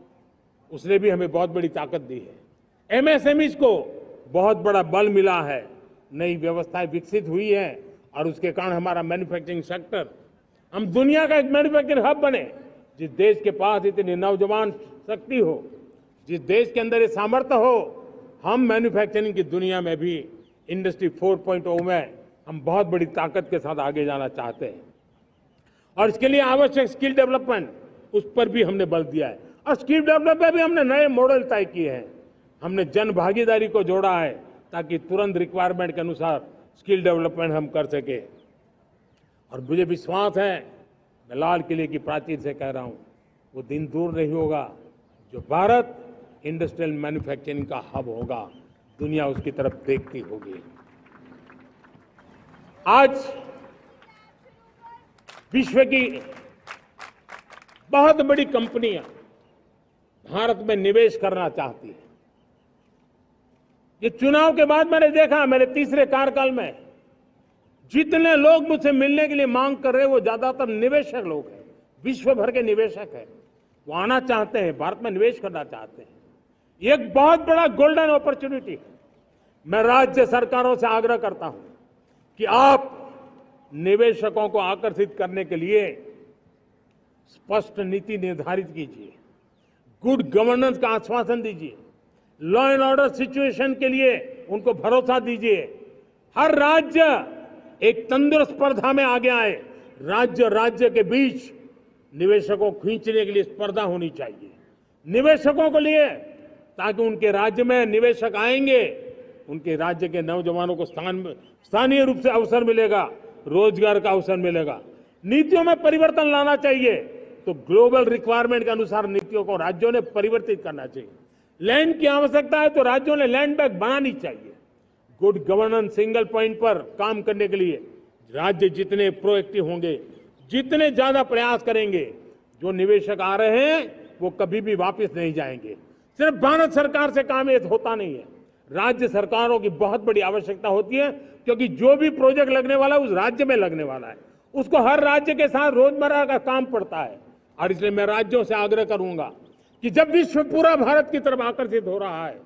उसने भी हमें बहुत बड़ी ताकत दी है। MSMEs को बहुत बड़ा बल मिला है। नई व्यवस्थाएं विकसित हुई है और उसके कारण हमारा मैन्युफैक्चरिंग सेक्टर, हम दुनिया का एक मैन्युफैक्चरिंग हब बने। जिस देश के पास इतनी नौजवान शक्ति हो, जिस देश के अंदर ये सामर्थ्य हो, हम मैन्युफैक्चरिंग की दुनिया में भी इंडस्ट्री 4.0 में हम बहुत बड़ी ताकत के साथ आगे जाना चाहते हैं। और इसके लिए आवश्यक स्किल डेवलपमेंट, उस पर भी हमने बल दिया है। और स्किल डेवलपमेंट में भी हमने नए मॉडल तय किए हैं। हमने जन भागीदारी को जोड़ा है ताकि तुरंत रिक्वायरमेंट के अनुसार स्किल डेवलपमेंट हम कर सके। और मुझे विश्वास है, मैं लाल किले की प्राचीर से कह रहा हूं, वो दिन दूर नहीं होगा जो भारत इंडस्ट्रियल मैन्युफैक्चरिंग का हब होगा। दुनिया उसकी तरफ देखती होगी। आज विश्व की बहुत बड़ी कंपनियां भारत में निवेश करना चाहती हैं। ये चुनाव के बाद मैंने देखा, मेरे तीसरे कार्यकाल में जितने लोग मुझसे मिलने के लिए मांग कर रहे हैं वो ज्यादातर निवेशक लोग हैं। विश्व भर के निवेशक हैं, वो आना चाहते हैं, भारत में निवेश करना चाहते हैं। ये एक बहुत बड़ा गोल्डन अपॉर्चुनिटी है। मैं राज्य सरकारों से आग्रह करता हूं कि आप निवेशकों को आकर्षित करने के लिए स्पष्ट नीति निर्धारित कीजिए, गुड गवर्नेंस का आश्वासन दीजिए, लॉ एंड ऑर्डर सिचुएशन के लिए उनको भरोसा दीजिए। हर राज्य एक तंदुरुस्त स्पर्धा में आगे आए। राज्य के बीच निवेशकों को खींचने के लिए स्पर्धा होनी चाहिए। निवेशकों को लिए, ताकि उनके राज्य में निवेशक आएंगे, उनके राज्य के नौजवानों को स्थानीय रूप से अवसर मिलेगा, रोजगार का अवसर मिलेगा। नीतियों में परिवर्तन लाना चाहिए तो ग्लोबल रिक्वायरमेंट के अनुसार नीतियों को राज्यों ने परिवर्तित करना चाहिए। लैंड की आवश्यकता है तो राज्यों ने लैंड बैंक बनानी चाहिए। गुड गवर्नेंस, सिंगल पॉइंट पर काम करने के लिए राज्य जितने प्रोएक्टिव होंगे, जितने ज्यादा प्रयास करेंगे, जो निवेशक आ रहे हैं वो कभी भी वापस नहीं जाएंगे। सिर्फ भारत सरकार से काम ये होता नहीं है, राज्य सरकारों की बहुत बड़ी आवश्यकता होती है, क्योंकि जो भी प्रोजेक्ट लगने वाला है उस राज्य में लगने वाला है, उसको हर राज्य के साथ रोजमर्रा का काम पड़ता है। और इसलिए मैं राज्यों से आग्रह करूंगा कि जब विश्व पूरा भारत की तरफ आकर्षित हो रहा है,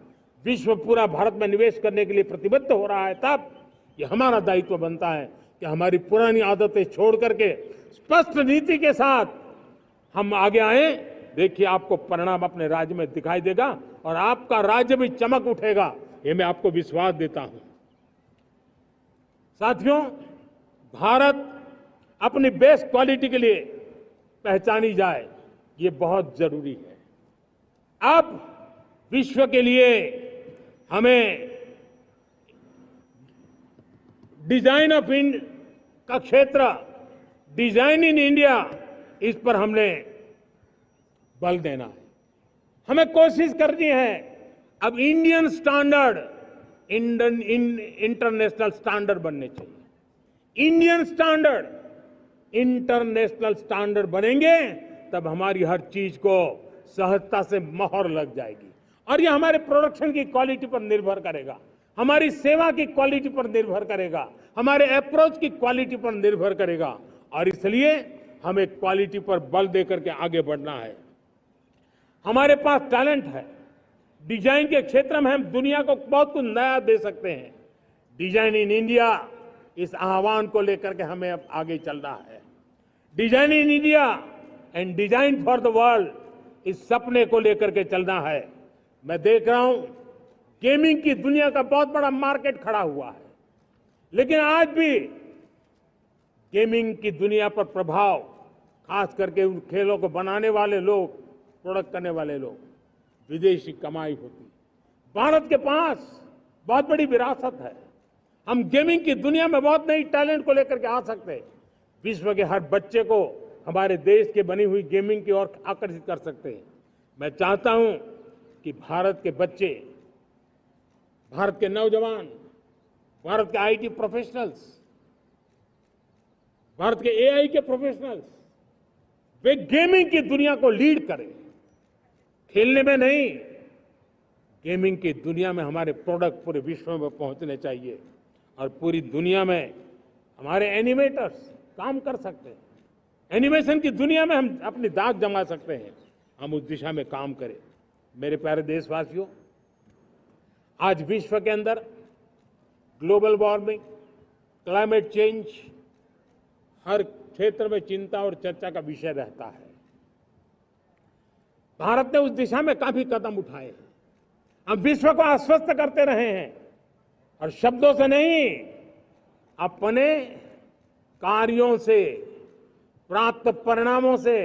विश्व पूरा भारत में निवेश करने के लिए प्रतिबद्ध हो रहा है, तब ये हमारा दायित्व बनता है कि हमारी पुरानी आदतें छोड़ करके स्पष्ट नीति के साथ हम आगे आए। देखिए, आपको परिणाम अपने राज्य में दिखाई देगा और आपका राज्य भी चमक उठेगा, ये मैं आपको विश्वास देता हूं। साथियों, भारत अपनी बेस्ट क्वालिटी के लिए पहचानी जाए, ये बहुत जरूरी है। अब विश्व के लिए हमें डिजाइन ऑफ का क्षेत्र, डिजाइन इन इंडिया, इस पर हमने बल देना है। हमें कोशिश करनी है अब इंडियन स्टैंडर्ड इंटरनेशनल स्टैंडर्ड बनने चाहिए। इंडियन स्टैंडर्ड इंटरनेशनल स्टैंडर्ड बनेंगे तब हमारी हर चीज को सहजता से मोहर लग जाएगी और ये हमारे प्रोडक्शन की क्वालिटी पर निर्भर करेगा, हमारी सेवा की क्वालिटी पर निर्भर करेगा, हमारे अप्रोच की क्वालिटी पर निर्भर करेगा और इसलिए हमें क्वालिटी पर बल देकर के आगे बढ़ना है। हमारे पास टैलेंट है, डिजाइन के क्षेत्र में हम दुनिया को बहुत कुछ नया दे सकते हैं। डिजाइन इन इंडिया, इस आह्वान को लेकर के हमें अब आगे चलना है। Design in India and design for the world, इस सपने को लेकर के चलना है। मैं देख रहा हूं गेमिंग की दुनिया का बहुत बड़ा मार्केट खड़ा हुआ है, लेकिन आज भी गेमिंग की दुनिया पर प्रभाव, खास करके उन खेलों को बनाने वाले लोग, प्रोडक्ट करने वाले लोग, विदेशी कमाई होती। भारत के पास बहुत बड़ी विरासत है, हम गेमिंग की दुनिया में बहुत नई टैलेंट को लेकर के आ सकते हैं। विश्व के हर बच्चे को हमारे देश के बनी हुई गेमिंग की ओर आकर्षित कर सकते हैं। मैं चाहता हूं कि भारत के बच्चे, भारत के नौजवान, भारत के आईटी प्रोफेशनल्स, भारत के एआई के प्रोफेशनल्स, वे गेमिंग की दुनिया को लीड करें। खेलने में नहीं, गेमिंग की दुनिया में हमारे प्रोडक्ट पूरे विश्व में पहुंचने चाहिए और पूरी दुनिया में हमारे एनिमेटर्स काम कर सकते हैं। एनिमेशन की दुनिया में हम अपनी दाग जमा सकते हैं, हम उस दिशा में काम करें। मेरे प्यारे देशवासियों, आज विश्व के अंदर ग्लोबल वार्मिंग, क्लाइमेट चेंज हर क्षेत्र में चिंता और चर्चा का विषय रहता है। भारत ने उस दिशा में काफी कदम उठाए हैं। हम विश्व को आश्वस्त करते रहे हैं और शब्दों से नहीं, अपने कार्यों से, प्राप्त परिणामों से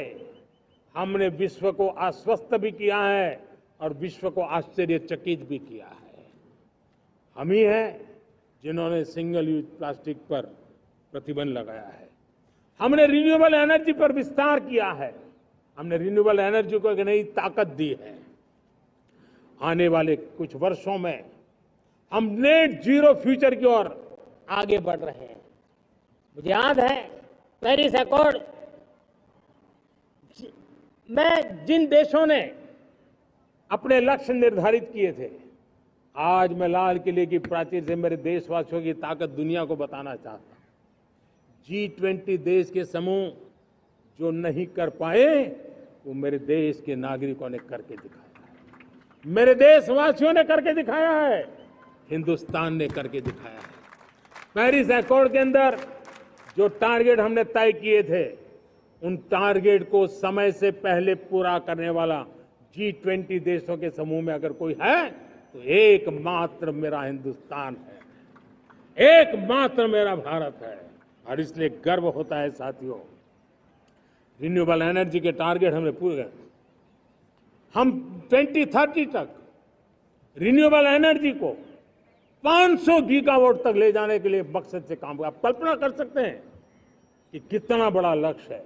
हमने विश्व को आश्वस्त भी किया है और विश्व को आश्चर्यचकित भी किया है। हम ही हैं जिन्होंने सिंगल यूज प्लास्टिक पर प्रतिबंध लगाया है। हमने रिन्यूएबल एनर्जी पर विस्तार किया है, हमने रिन्यूएबल एनर्जी को एक नई ताकत दी है। आने वाले कुछ वर्षों में हम नेट जीरो फ्यूचर की ओर आगे बढ़ रहे हैं। मुझे याद है पेरिस अकॉर्ड में जिन देशों ने अपने लक्ष्य निर्धारित किए थे, आज मैं लाल किले की प्राचीर से मेरे देशवासियों की ताकत दुनिया को बताना चाहता हूं। G20 देश के समूह जो नहीं कर पाए, वो मेरे देश के नागरिकों ने करके दिखाया है, मेरे देशवासियों ने करके दिखाया है, हिंदुस्तान ने करके दिखाया है। पेरिस अकॉर्ड के अंदर जो टारगेट हमने तय किए थे, उन टारगेट को समय से पहले पूरा करने वाला G20 देशों के समूह में अगर कोई है तो एकमात्र मेरा हिंदुस्तान है, एकमात्र मेरा भारत है। और इसलिए गर्व होता है साथियों। रिन्यूएबल एनर्जी के टारगेट हमने पूरे कर, हम 2030 तक रिन्यूएबल एनर्जी को 500 गीगावाट तक ले जाने के लिए मकसद से काम कर। आप कल्पना कर सकते हैं कि कितना बड़ा लक्ष्य है।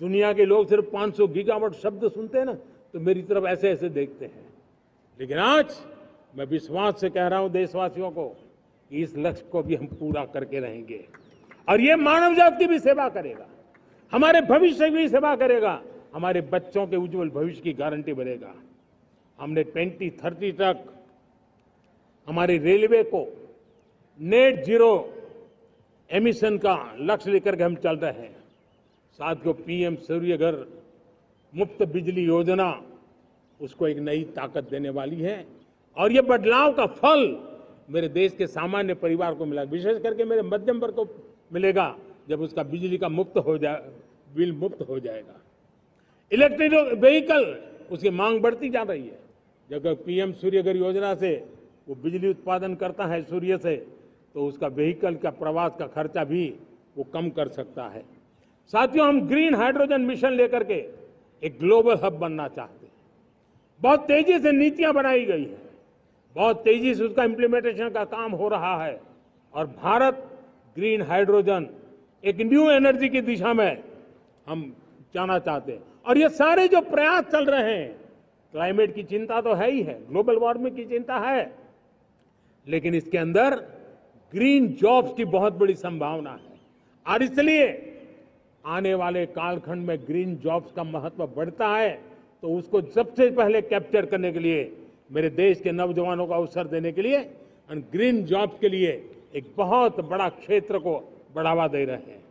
दुनिया के लोग सिर्फ 500 गीगावाट शब्द सुनते हैं ना, तो मेरी तरफ ऐसे ऐसे देखते हैं। लेकिन आज मैं विश्वास से कह रहा हूं देशवासियों को कि इस लक्ष्य को भी हम पूरा करके रहेंगे और ये मानव जाति की भी सेवा करेगा, हमारे भविष्य की भी सेवा करेगा, हमारे बच्चों के उज्जवल भविष्य की गारंटी बनेगा। हमने 2030 तक हमारी रेलवे को नेट जीरो एमिशन का लक्ष्य लेकर के हम चल रहे हैं। साथियों, पीएम सूर्य घर मुफ्त बिजली योजना उसको एक नई ताकत देने वाली है और ये बदलाव का फल मेरे देश के सामान्य परिवार को मिला, विशेष करके मेरे मध्यम वर्ग को मिलेगा जब उसका बिजली का बिल मुक्त हो जाएगा। इलेक्ट्रिक व्हीकल, उसकी मांग बढ़ती जा रही है। जब पीएम सूर्य घर योजना से वो बिजली उत्पादन करता है सूर्य से, तो उसका व्हीकल का प्रवास का खर्चा भी वो कम कर सकता है। साथियों, हम ग्रीन हाइड्रोजन मिशन लेकर के एक ग्लोबल हब बनना चाहते हैं। बहुत तेजी से नीतियां बनाई गई हैं, बहुत तेजी से उसका इम्प्लीमेंटेशन का काम हो रहा है और भारत ग्रीन हाइड्रोजन एक न्यू एनर्जी की दिशा में हम जाना चाहते हैं। और ये सारे जो प्रयास चल रहे हैं, क्लाइमेट की चिंता तो है ही है, ग्लोबल वार्मिंग की चिंता है, लेकिन इसके अंदर ग्रीन जॉब्स की बहुत बड़ी संभावना है और इसलिए आने वाले कालखंड में ग्रीन जॉब्स का महत्व बढ़ता है। तो उसको सबसे पहले कैप्चर करने के लिए मेरे देश के नौजवानों को अवसर देने के लिए और ग्रीन जॉब्स के लिए एक बहुत बड़ा क्षेत्र को बढ़ावा दे रहे हैं।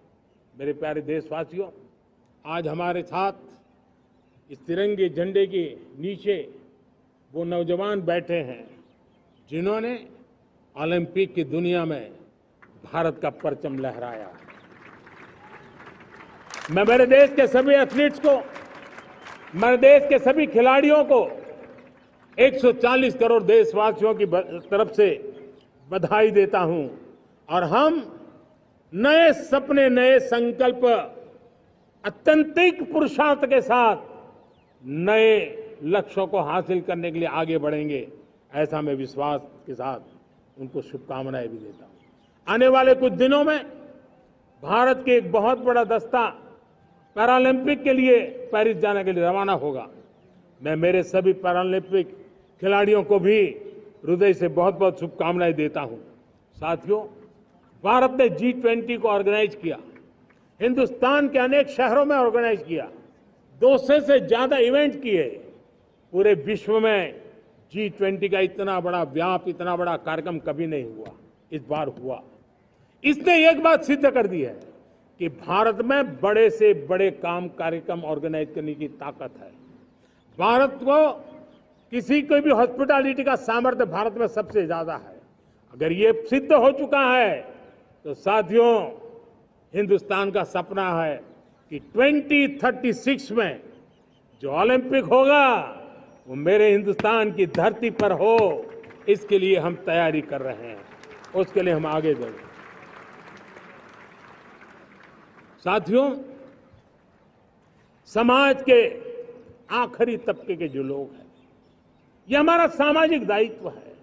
मेरे प्यारे देशवासियों, आज हमारे साथ इस तिरंगे झंडे के नीचे वो नौजवान बैठे हैं जिन्होंने ओलंपिक की दुनिया में भारत का परचम लहराया। मैं मेरे देश के सभी एथलीट्स को, मेरे देश के सभी खिलाड़ियों को 140 करोड़ देशवासियों की तरफ से बधाई देता हूं और हम नए सपने, नए संकल्प, अत्यंतिक पुरुषार्थ के साथ नए लक्ष्यों को हासिल करने के लिए आगे बढ़ेंगे, ऐसा मैं विश्वास के साथ उनको शुभकामनाएं भी देता हूं। आने वाले कुछ दिनों में भारत के एक बहुत बड़ा दस्ता पैरालंपिक के लिए पेरिस जाने के लिए रवाना होगा। मैं मेरे सभी पैरालंपिक खिलाड़ियों को भी हृदय से बहुत बहुत शुभकामनाएं देता हूं। साथियों, भारत ने G20 को ऑर्गेनाइज किया, हिंदुस्तान के अनेक शहरों में ऑर्गेनाइज किया, 200 से ज्यादा इवेंट किए। पूरे विश्व में G20 का इतना बड़ा व्याप, इतना बड़ा कार्यक्रम कभी नहीं हुआ, इस बार हुआ। इसने एक बात सिद्ध कर दी है कि भारत में बड़े से बड़े कार्यक्रम ऑर्गेनाइज करने की ताकत है। भारत को किसी को भी हॉस्पिटैलिटी का सामर्थ्य भारत में सबसे ज्यादा है। अगर ये सिद्ध हो चुका है तो साथियों, हिंदुस्तान का सपना है कि 2036 में जो ओलंपिक होगा वो मेरे हिंदुस्तान की धरती पर हो। इसके लिए हम तैयारी कर रहे हैं, उसके लिए हम आगे बढ़ें। साथियों, समाज के आखिरी तबके के जो लोग हैं, ये हमारा सामाजिक दायित्व है।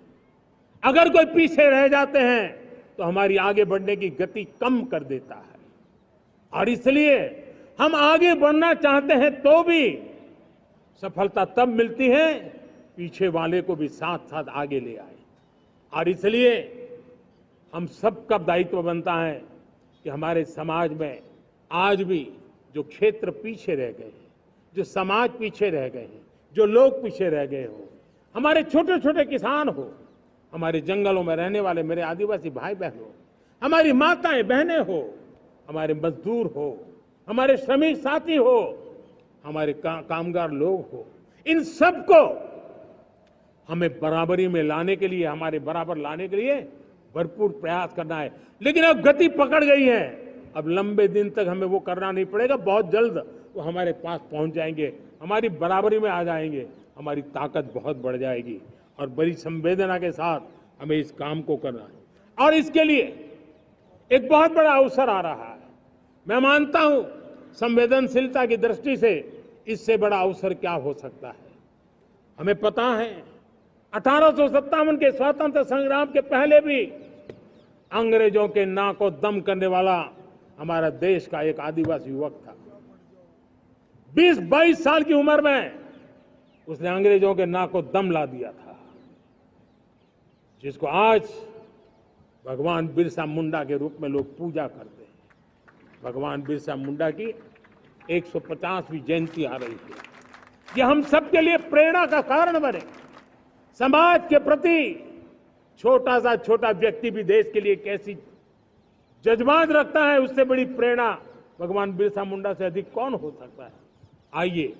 अगर कोई पीछे रह जाते हैं तो हमारी आगे बढ़ने की गति कम कर देता है और इसलिए हम आगे बढ़ना चाहते हैं तो भी सफलता तब मिलती है पीछे वाले को भी साथ साथ आगे ले आए। और इसलिए हम सबका दायित्व बनता है कि हमारे समाज में आज भी जो क्षेत्र पीछे रह गए हैं, जो समाज पीछे रह गए हैं, जो लोग पीछे रह गए हो, हमारे छोटे छोटे किसान हो, हमारे जंगलों में रहने वाले मेरे आदिवासी भाई बहन हो, हमारी माताएं बहनें हो, हमारे मजदूर हो, हमारे श्रमिक साथी हो, हमारे कामगार लोग हो, इन सबको हमें बराबरी में लाने के लिए, हमारे बराबर लाने के लिए भरपूर प्रयास करना है। लेकिन अब गति पकड़ गई है, अब लंबे दिन तक हमें वो करना नहीं पड़ेगा, बहुत जल्द वो हमारे पास पहुंच जाएंगे, हमारी बराबरी में आ जाएंगे, हमारी ताकत बहुत बढ़ जाएगी और बड़ी संवेदना के साथ हमें इस काम को करना है। और इसके लिए एक बहुत बड़ा अवसर आ रहा है। मैं मानता हूं संवेदनशीलता की दृष्टि से इससे बड़ा अवसर क्या हो सकता है। हमें पता है 1857 के स्वतंत्रता संग्राम के पहले भी अंग्रेजों के नाक को दम करने वाला हमारा देश का एक आदिवासी युवक था। 20-22 साल की उम्र में उसने अंग्रेजों के नाक को दम ला दिया था, जिसको आज भगवान बिरसा मुंडा के रूप में लोग पूजा करते हैं। भगवान बिरसा मुंडा की 150वीं जयंती आ रही है। ये हम सबके लिए प्रेरणा का कारण बने। समाज के प्रति छोटा सा छोटा व्यक्ति भी देश के लिए कैसी जज्बात रखता है, उससे बड़ी प्रेरणा भगवान बिरसा मुंडा से अधिक कौन हो सकता है। आइए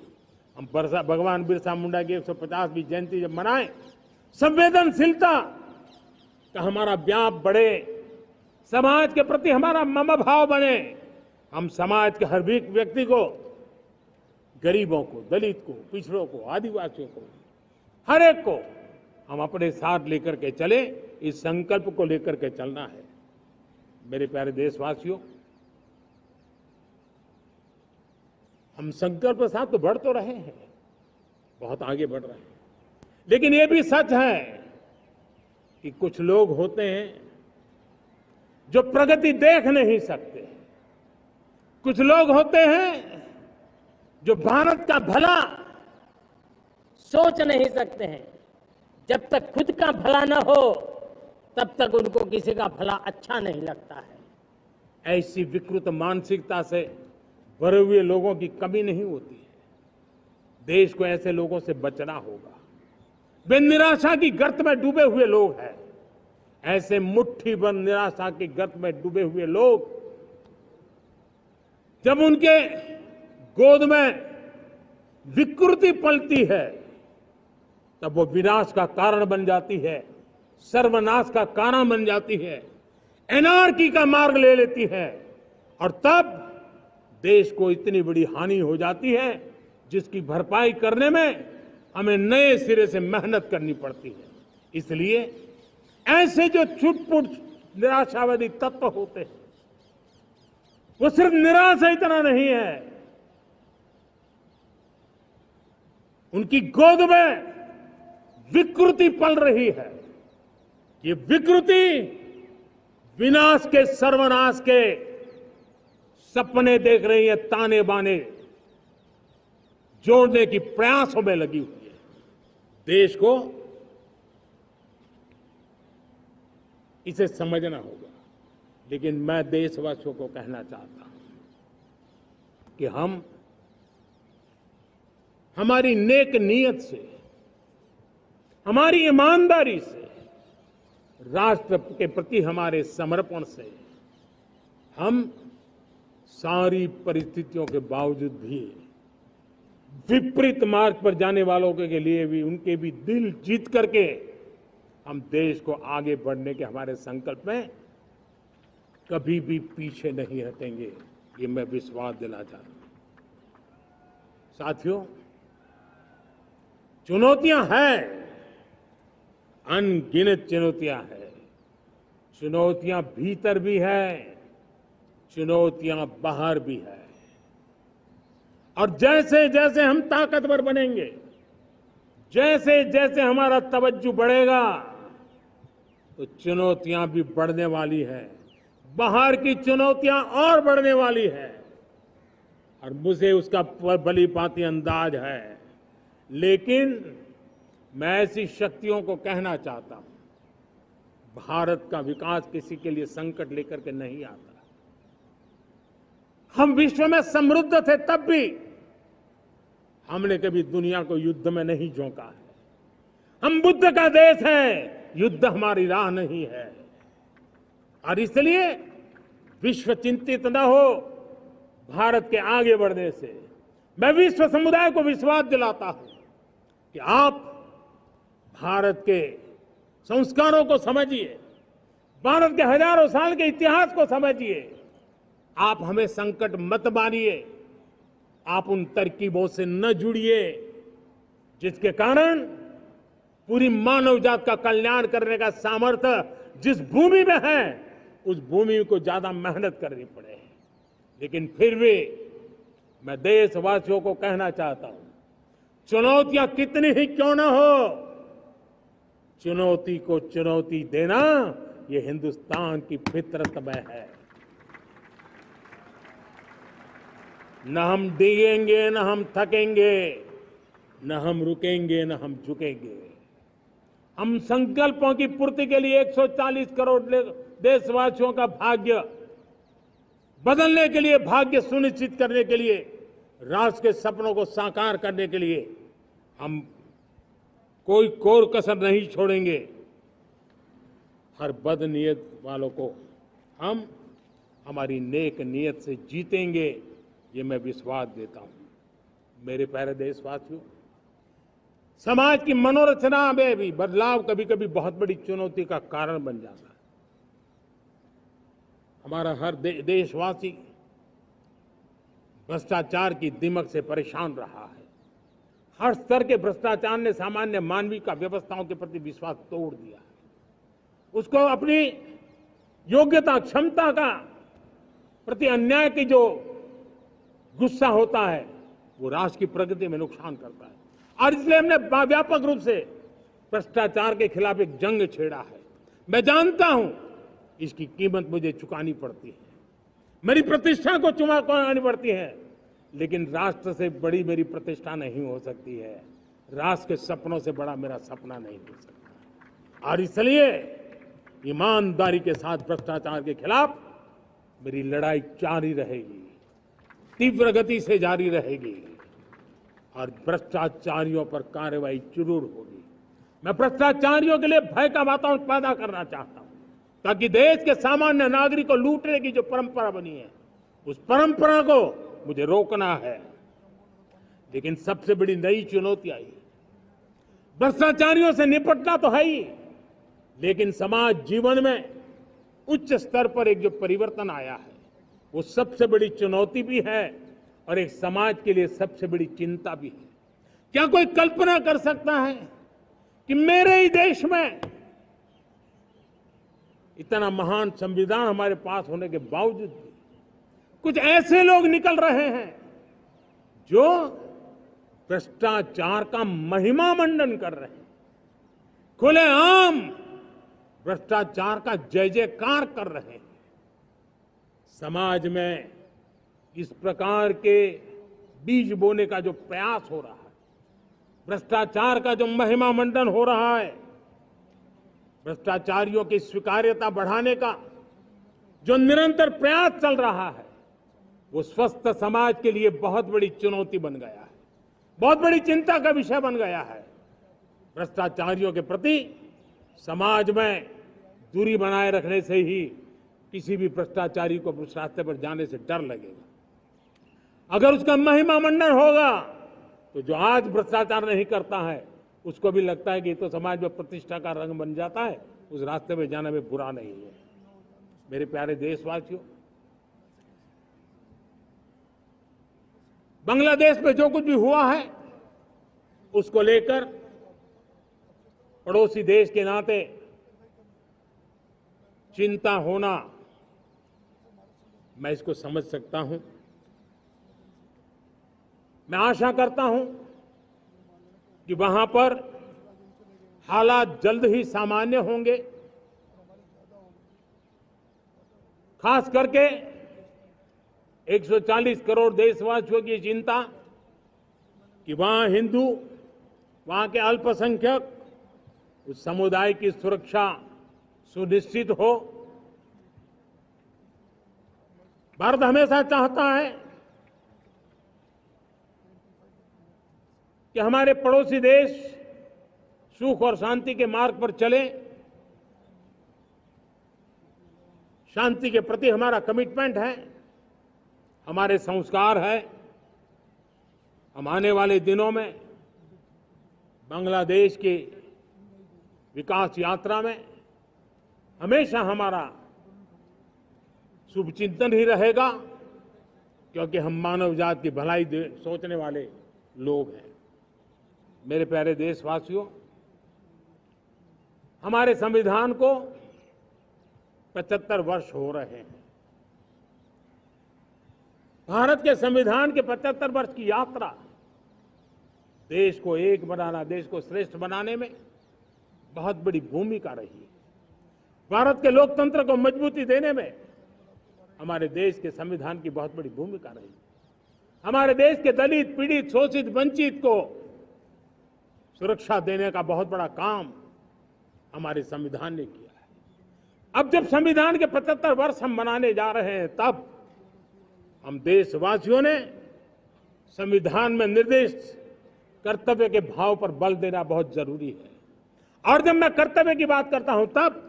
हम भगवान बिरसा मुंडा की 150वीं जयंती जब मनाएं, संवेदनशीलता का हमारा व्याप बढ़े, समाज के प्रति हमारा ममभाव बने, हम समाज के हर व्यक्ति को, गरीबों को, दलित को, पिछड़ों को, आदिवासियों को, हर एक को हम अपने साथ लेकर के चले। इस संकल्प को लेकर के चलना है। मेरे प्यारे देशवासियों, हम संकल्प के साथ तो बढ़ तो रहे हैं, बहुत आगे बढ़ रहे हैं, लेकिन ये भी सच है कि कुछ लोग होते हैं जो प्रगति देख नहीं सकते। कुछ लोग होते हैं जो भारत का भला सोच नहीं सकते हैं। जब तक खुद का भला न हो तब तक उनको किसी का भला अच्छा नहीं लगता है। ऐसी विकृत मानसिकता से भरे हुए लोगों की कमी नहीं होती है। देश को ऐसे लोगों से बचना होगा। वे निराशा की गर्त में डूबे हुए लोग हैं। ऐसे मुट्ठी भर निराशा की गर्त में डूबे हुए लोग जब उनके गोद में विकृति पलती है तब वो विनाश का कारण बन जाती है, सर्वनाश का कारण बन जाती है, एनार्की का मार्ग ले लेती है और तब देश को इतनी बड़ी हानि हो जाती है जिसकी भरपाई करने में हमें नए सिरे से मेहनत करनी पड़ती है। इसलिए ऐसे जो छुटपुट निराशावादी तत्व होते हैं वो सिर्फ निराशा इतना नहीं है, उनकी गोद में विकृति पल रही है। ये विकृति विनाश के, सर्वनाश के सपने देख रही है, ताने बाने जोड़ने की प्रयासों में लगी हुई है। देश को इसे समझना होगा। लेकिन मैं देशवासियों को कहना चाहता हूं कि हम हमारी नेक नीयत से, हमारी ईमानदारी से, राष्ट्र के प्रति हमारे समर्पण से हम सारी परिस्थितियों के बावजूद भी विपरीत मार्ग पर जाने वालों के लिए भी उनके भी दिल जीत करके हम देश को आगे बढ़ने के हमारे संकल्प में कभी भी पीछे नहीं हटेंगे, ये मैं विश्वास दिला चाहता हूं। साथियों, चुनौतियां हैं, अनगिनत चुनौतियां हैं। चुनौतियां भीतर भी है, चुनौतियां बाहर भी है। और जैसे जैसे हम ताकतवर बनेंगे, जैसे जैसे हमारा तवज्जो बढ़ेगा तो चुनौतियां भी बढ़ने वाली है, बाहर की चुनौतियां और बढ़ने वाली है और मुझे उसका भली भांति अंदाज है। लेकिन मैं ऐसी शक्तियों को कहना चाहता हूं, भारत का विकास किसी के लिए संकट लेकर के नहीं आता। हम विश्व में समृद्ध थे तब भी हमने कभी दुनिया को युद्ध में नहीं झोंका है। हम बुद्ध का देश है, युद्ध हमारी राह नहीं है। और इसलिए विश्व चिंतित न हो भारत के आगे बढ़ने से। मैं विश्व समुदाय को विश्वास दिलाता हूं कि आप भारत के संस्कारों को समझिए, भारत के हजारों साल के इतिहास को समझिए। आप हमें संकट मत मानिए, आप उन तरकीबों से न जुड़िए जिसके कारण पूरी मानव जात का कल्याण करने का सामर्थ्य जिस भूमि में है उस भूमि को ज्यादा मेहनत करनी पड़े। लेकिन फिर भी मैं देशवासियों को कहना चाहता हूं, चुनौतियां कितनी ही क्यों न हो, चुनौती को चुनौती देना ये हिंदुस्तान की फितरत में है। न हम डिगेंगे, न हम थकेंगे, न हम रुकेंगे, न हम झुकेंगे। हम संकल्पों की पूर्ति के लिए 140 करोड़ देशवासियों का भाग्य बदलने के लिए, भाग्य सुनिश्चित करने के लिए, राष्ट्र के सपनों को साकार करने के लिए हम कोई कोर कसर नहीं छोड़ेंगे। हर बदनीयत वालों को हम हमारी नेक नीयत से जीतेंगे, ये मैं विश्वास देता हूं। मेरे प्यारे देशवासियों, समाज की मनोरचना में भी बदलाव कभी कभी बहुत बड़ी चुनौती का कारण बन जाता है। हमारा हर देशवासी भ्रष्टाचार की दिमक से परेशान रहा है। हर स्तर के भ्रष्टाचार ने सामान्य मानवीय का व्यवस्थाओं के प्रति विश्वास तोड़ दिया है। उसको अपनी योग्यता, क्षमता का प्रति अन्याय की जो गुस्सा होता है वो राष्ट्र की प्रगति में नुकसान करता है। और इसलिए हमने व्यापक रूप से भ्रष्टाचार के खिलाफ एक जंग छेड़ा है। मैं जानता हूं इसकी कीमत मुझे चुकानी पड़ती है, मेरी प्रतिष्ठा को चुकानी पड़ती है, लेकिन राष्ट्र से बड़ी मेरी प्रतिष्ठा नहीं हो सकती है, राष्ट्र के सपनों से बड़ा मेरा सपना नहीं हो सकता। और इसलिए ईमानदारी के साथ भ्रष्टाचार के खिलाफ मेरी लड़ाई जारी रहेगी, तीव्र गति से जारी रहेगी और भ्रष्टाचारियों पर कार्रवाई जरूर होगी। मैं भ्रष्टाचारियों के लिए भय का वातावरण पैदा करना चाहता हूं ताकि देश के सामान्य नागरिक को लूटने की जो परंपरा बनी है उस परंपरा को मुझे रोकना है। लेकिन सबसे बड़ी नई चुनौती आई, भ्रष्टाचारियों से निपटना तो है ही, लेकिन समाज जीवन में उच्च स्तर पर एक जो परिवर्तन आया है वो सबसे बड़ी चुनौती भी है और एक समाज के लिए सबसे बड़ी चिंता भी है। क्या कोई कल्पना कर सकता है कि मेरे ही देश में इतना महान संविधान हमारे पास होने के बावजूद भी कुछ ऐसे लोग निकल रहे हैं जो भ्रष्टाचार का महिमा मंडन कर रहे हैं, खुलेआम भ्रष्टाचार का जय जयकार कर रहे हैं। समाज में इस प्रकार के बीज बोने का जो प्रयास हो रहा है, भ्रष्टाचार का जो महिमा मंडन हो रहा है, भ्रष्टाचारियों की स्वीकार्यता बढ़ाने का जो निरंतर प्रयास चल रहा है, वो स्वस्थ समाज के लिए बहुत बड़ी चुनौती बन गया है, बहुत बड़ी चिंता का विषय बन गया है। भ्रष्टाचारियों के प्रति समाज में दूरी बनाए रखने से ही किसी भी भ्रष्टाचारी को उस रास्ते पर जाने से डर लगेगा। अगर उसका महिमा मंडन होगा तो जो आज भ्रष्टाचार नहीं करता है उसको भी लगता है कि तो समाज में प्रतिष्ठा का रंग बन जाता है, उस रास्ते में जाने में बुरा नहीं है। मेरे प्यारे देशवासियों, बांग्लादेश में जो कुछ भी हुआ है उसको लेकर पड़ोसी देश के नाते चिंता होना, मैं इसको समझ सकता हूं। मैं आशा करता हूं कि वहां पर हालात जल्द ही सामान्य होंगे, खास करके 140 करोड़ देशवासियों की चिंता कि वहां हिंदू, वहां के अल्पसंख्यक, उस समुदाय की सुरक्षा सुनिश्चित हो। भारत हमेशा चाहता है कि हमारे पड़ोसी देश सुख और शांति के मार्ग पर चले। शांति के प्रति हमारा कमिटमेंट है, हमारे संस्कार है। हम आने वाले दिनों में बांग्लादेश की विकास यात्रा में हमेशा हमारा शुभचिंतन ही रहेगा, क्योंकि हम मानव जाति की भलाई सोचने वाले लोग हैं। मेरे प्यारे देशवासियों, हमारे संविधान को 75 वर्ष हो रहे हैं। भारत के संविधान के 75 वर्ष की यात्रा देश को एक बनाना, देश को श्रेष्ठ बनाने में बहुत बड़ी भूमिका रही है। भारत के लोकतंत्र को मजबूती देने में हमारे देश के संविधान की बहुत बड़ी भूमिका रही। हमारे देश के दलित, पीड़ित, शोषित, वंचित को सुरक्षा देने का बहुत बड़ा काम हमारे संविधान ने किया है। अब जब संविधान के 75 वर्ष हम मनाने जा रहे हैं, तब हम देशवासियों ने संविधान में निर्दिष्ट कर्तव्य के भाव पर बल देना बहुत जरूरी है। और जब मैं कर्तव्य की बात करता हूं, तब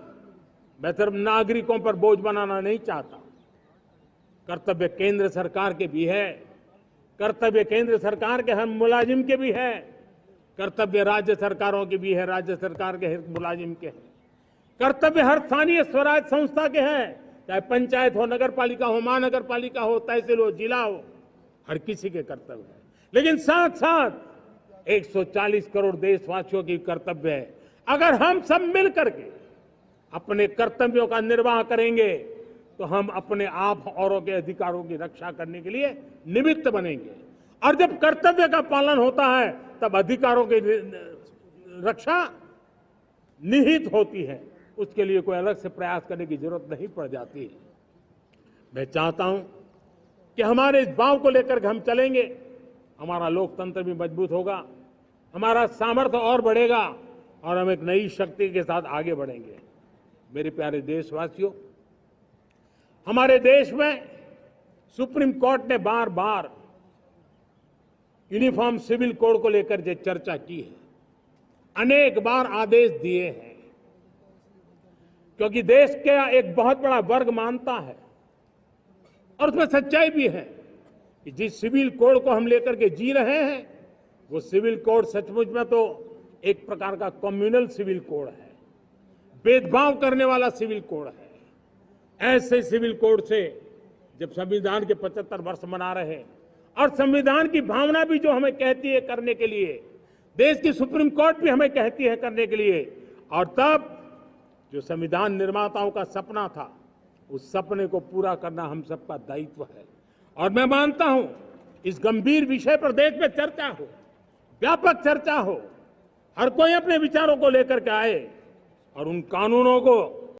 मैं सिर्फ नागरिकों पर बोझ बनाना नहीं चाहता। कर्तव्य केंद्र सरकार के भी है, कर्तव्य केंद्र सरकार के हर मुलाजिम के भी है, कर्तव्य राज्य सरकारों के भी है, राज्य सरकार के हर मुलाजिम के हैं, कर्तव्य हर स्थानीय स्वराज संस्था के हैं, चाहे पंचायत हो, नगर पालिका हो, महानगर पालिका हो, तहसील हो, जिला हो, हर किसी के कर्तव्य है। लेकिन साथ साथ 140 करोड़ देशवासियों की कर्तव्य है। अगर हम सब मिल करके अपने कर्तव्यों का निर्वाह करेंगे तो हम अपने आप औरों के अधिकारों की रक्षा करने के लिए निमित्त बनेंगे। और जब कर्तव्य का पालन होता है तब अधिकारों की रक्षा निहित होती है, उसके लिए कोई अलग से प्रयास करने की जरूरत नहीं पड़ जाती है। मैं चाहता हूं कि हमारे इस भाव को लेकर के हम चलेंगे, हमारा लोकतंत्र भी मजबूत होगा, हमारा सामर्थ्य और बढ़ेगा और हम एक नई शक्ति के साथ आगे बढ़ेंगे। मेरे प्यारे देशवासियों, हमारे देश में सुप्रीम कोर्ट ने बार बार यूनिफॉर्म सिविल कोड को लेकर जो चर्चा की है, अनेक बार आदेश दिए हैं, क्योंकि देश का एक बहुत बड़ा वर्ग मानता है और उसमें सच्चाई भी है कि जिस सिविल कोड को हम लेकर के जी रहे हैं वो सिविल कोड सचमुच में तो एक प्रकार का कम्युनल सिविल कोड है, भेदभाव करने वाला सिविल कोड है। ऐसे सिविल कोड से जब संविधान के 75 वर्ष मना रहे हैं और संविधान की भावना भी जो हमें कहती है करने के लिए, देश की सुप्रीम कोर्ट भी हमें कहती है करने के लिए, और तब जो संविधान निर्माताओं का सपना था उस सपने को पूरा करना हम सबका दायित्व है। और मैं मानता हूं इस गंभीर विषय पर देश में चर्चा हो, व्यापक चर्चा हो, हर कोई अपने विचारों को लेकर के आए और उन कानूनों को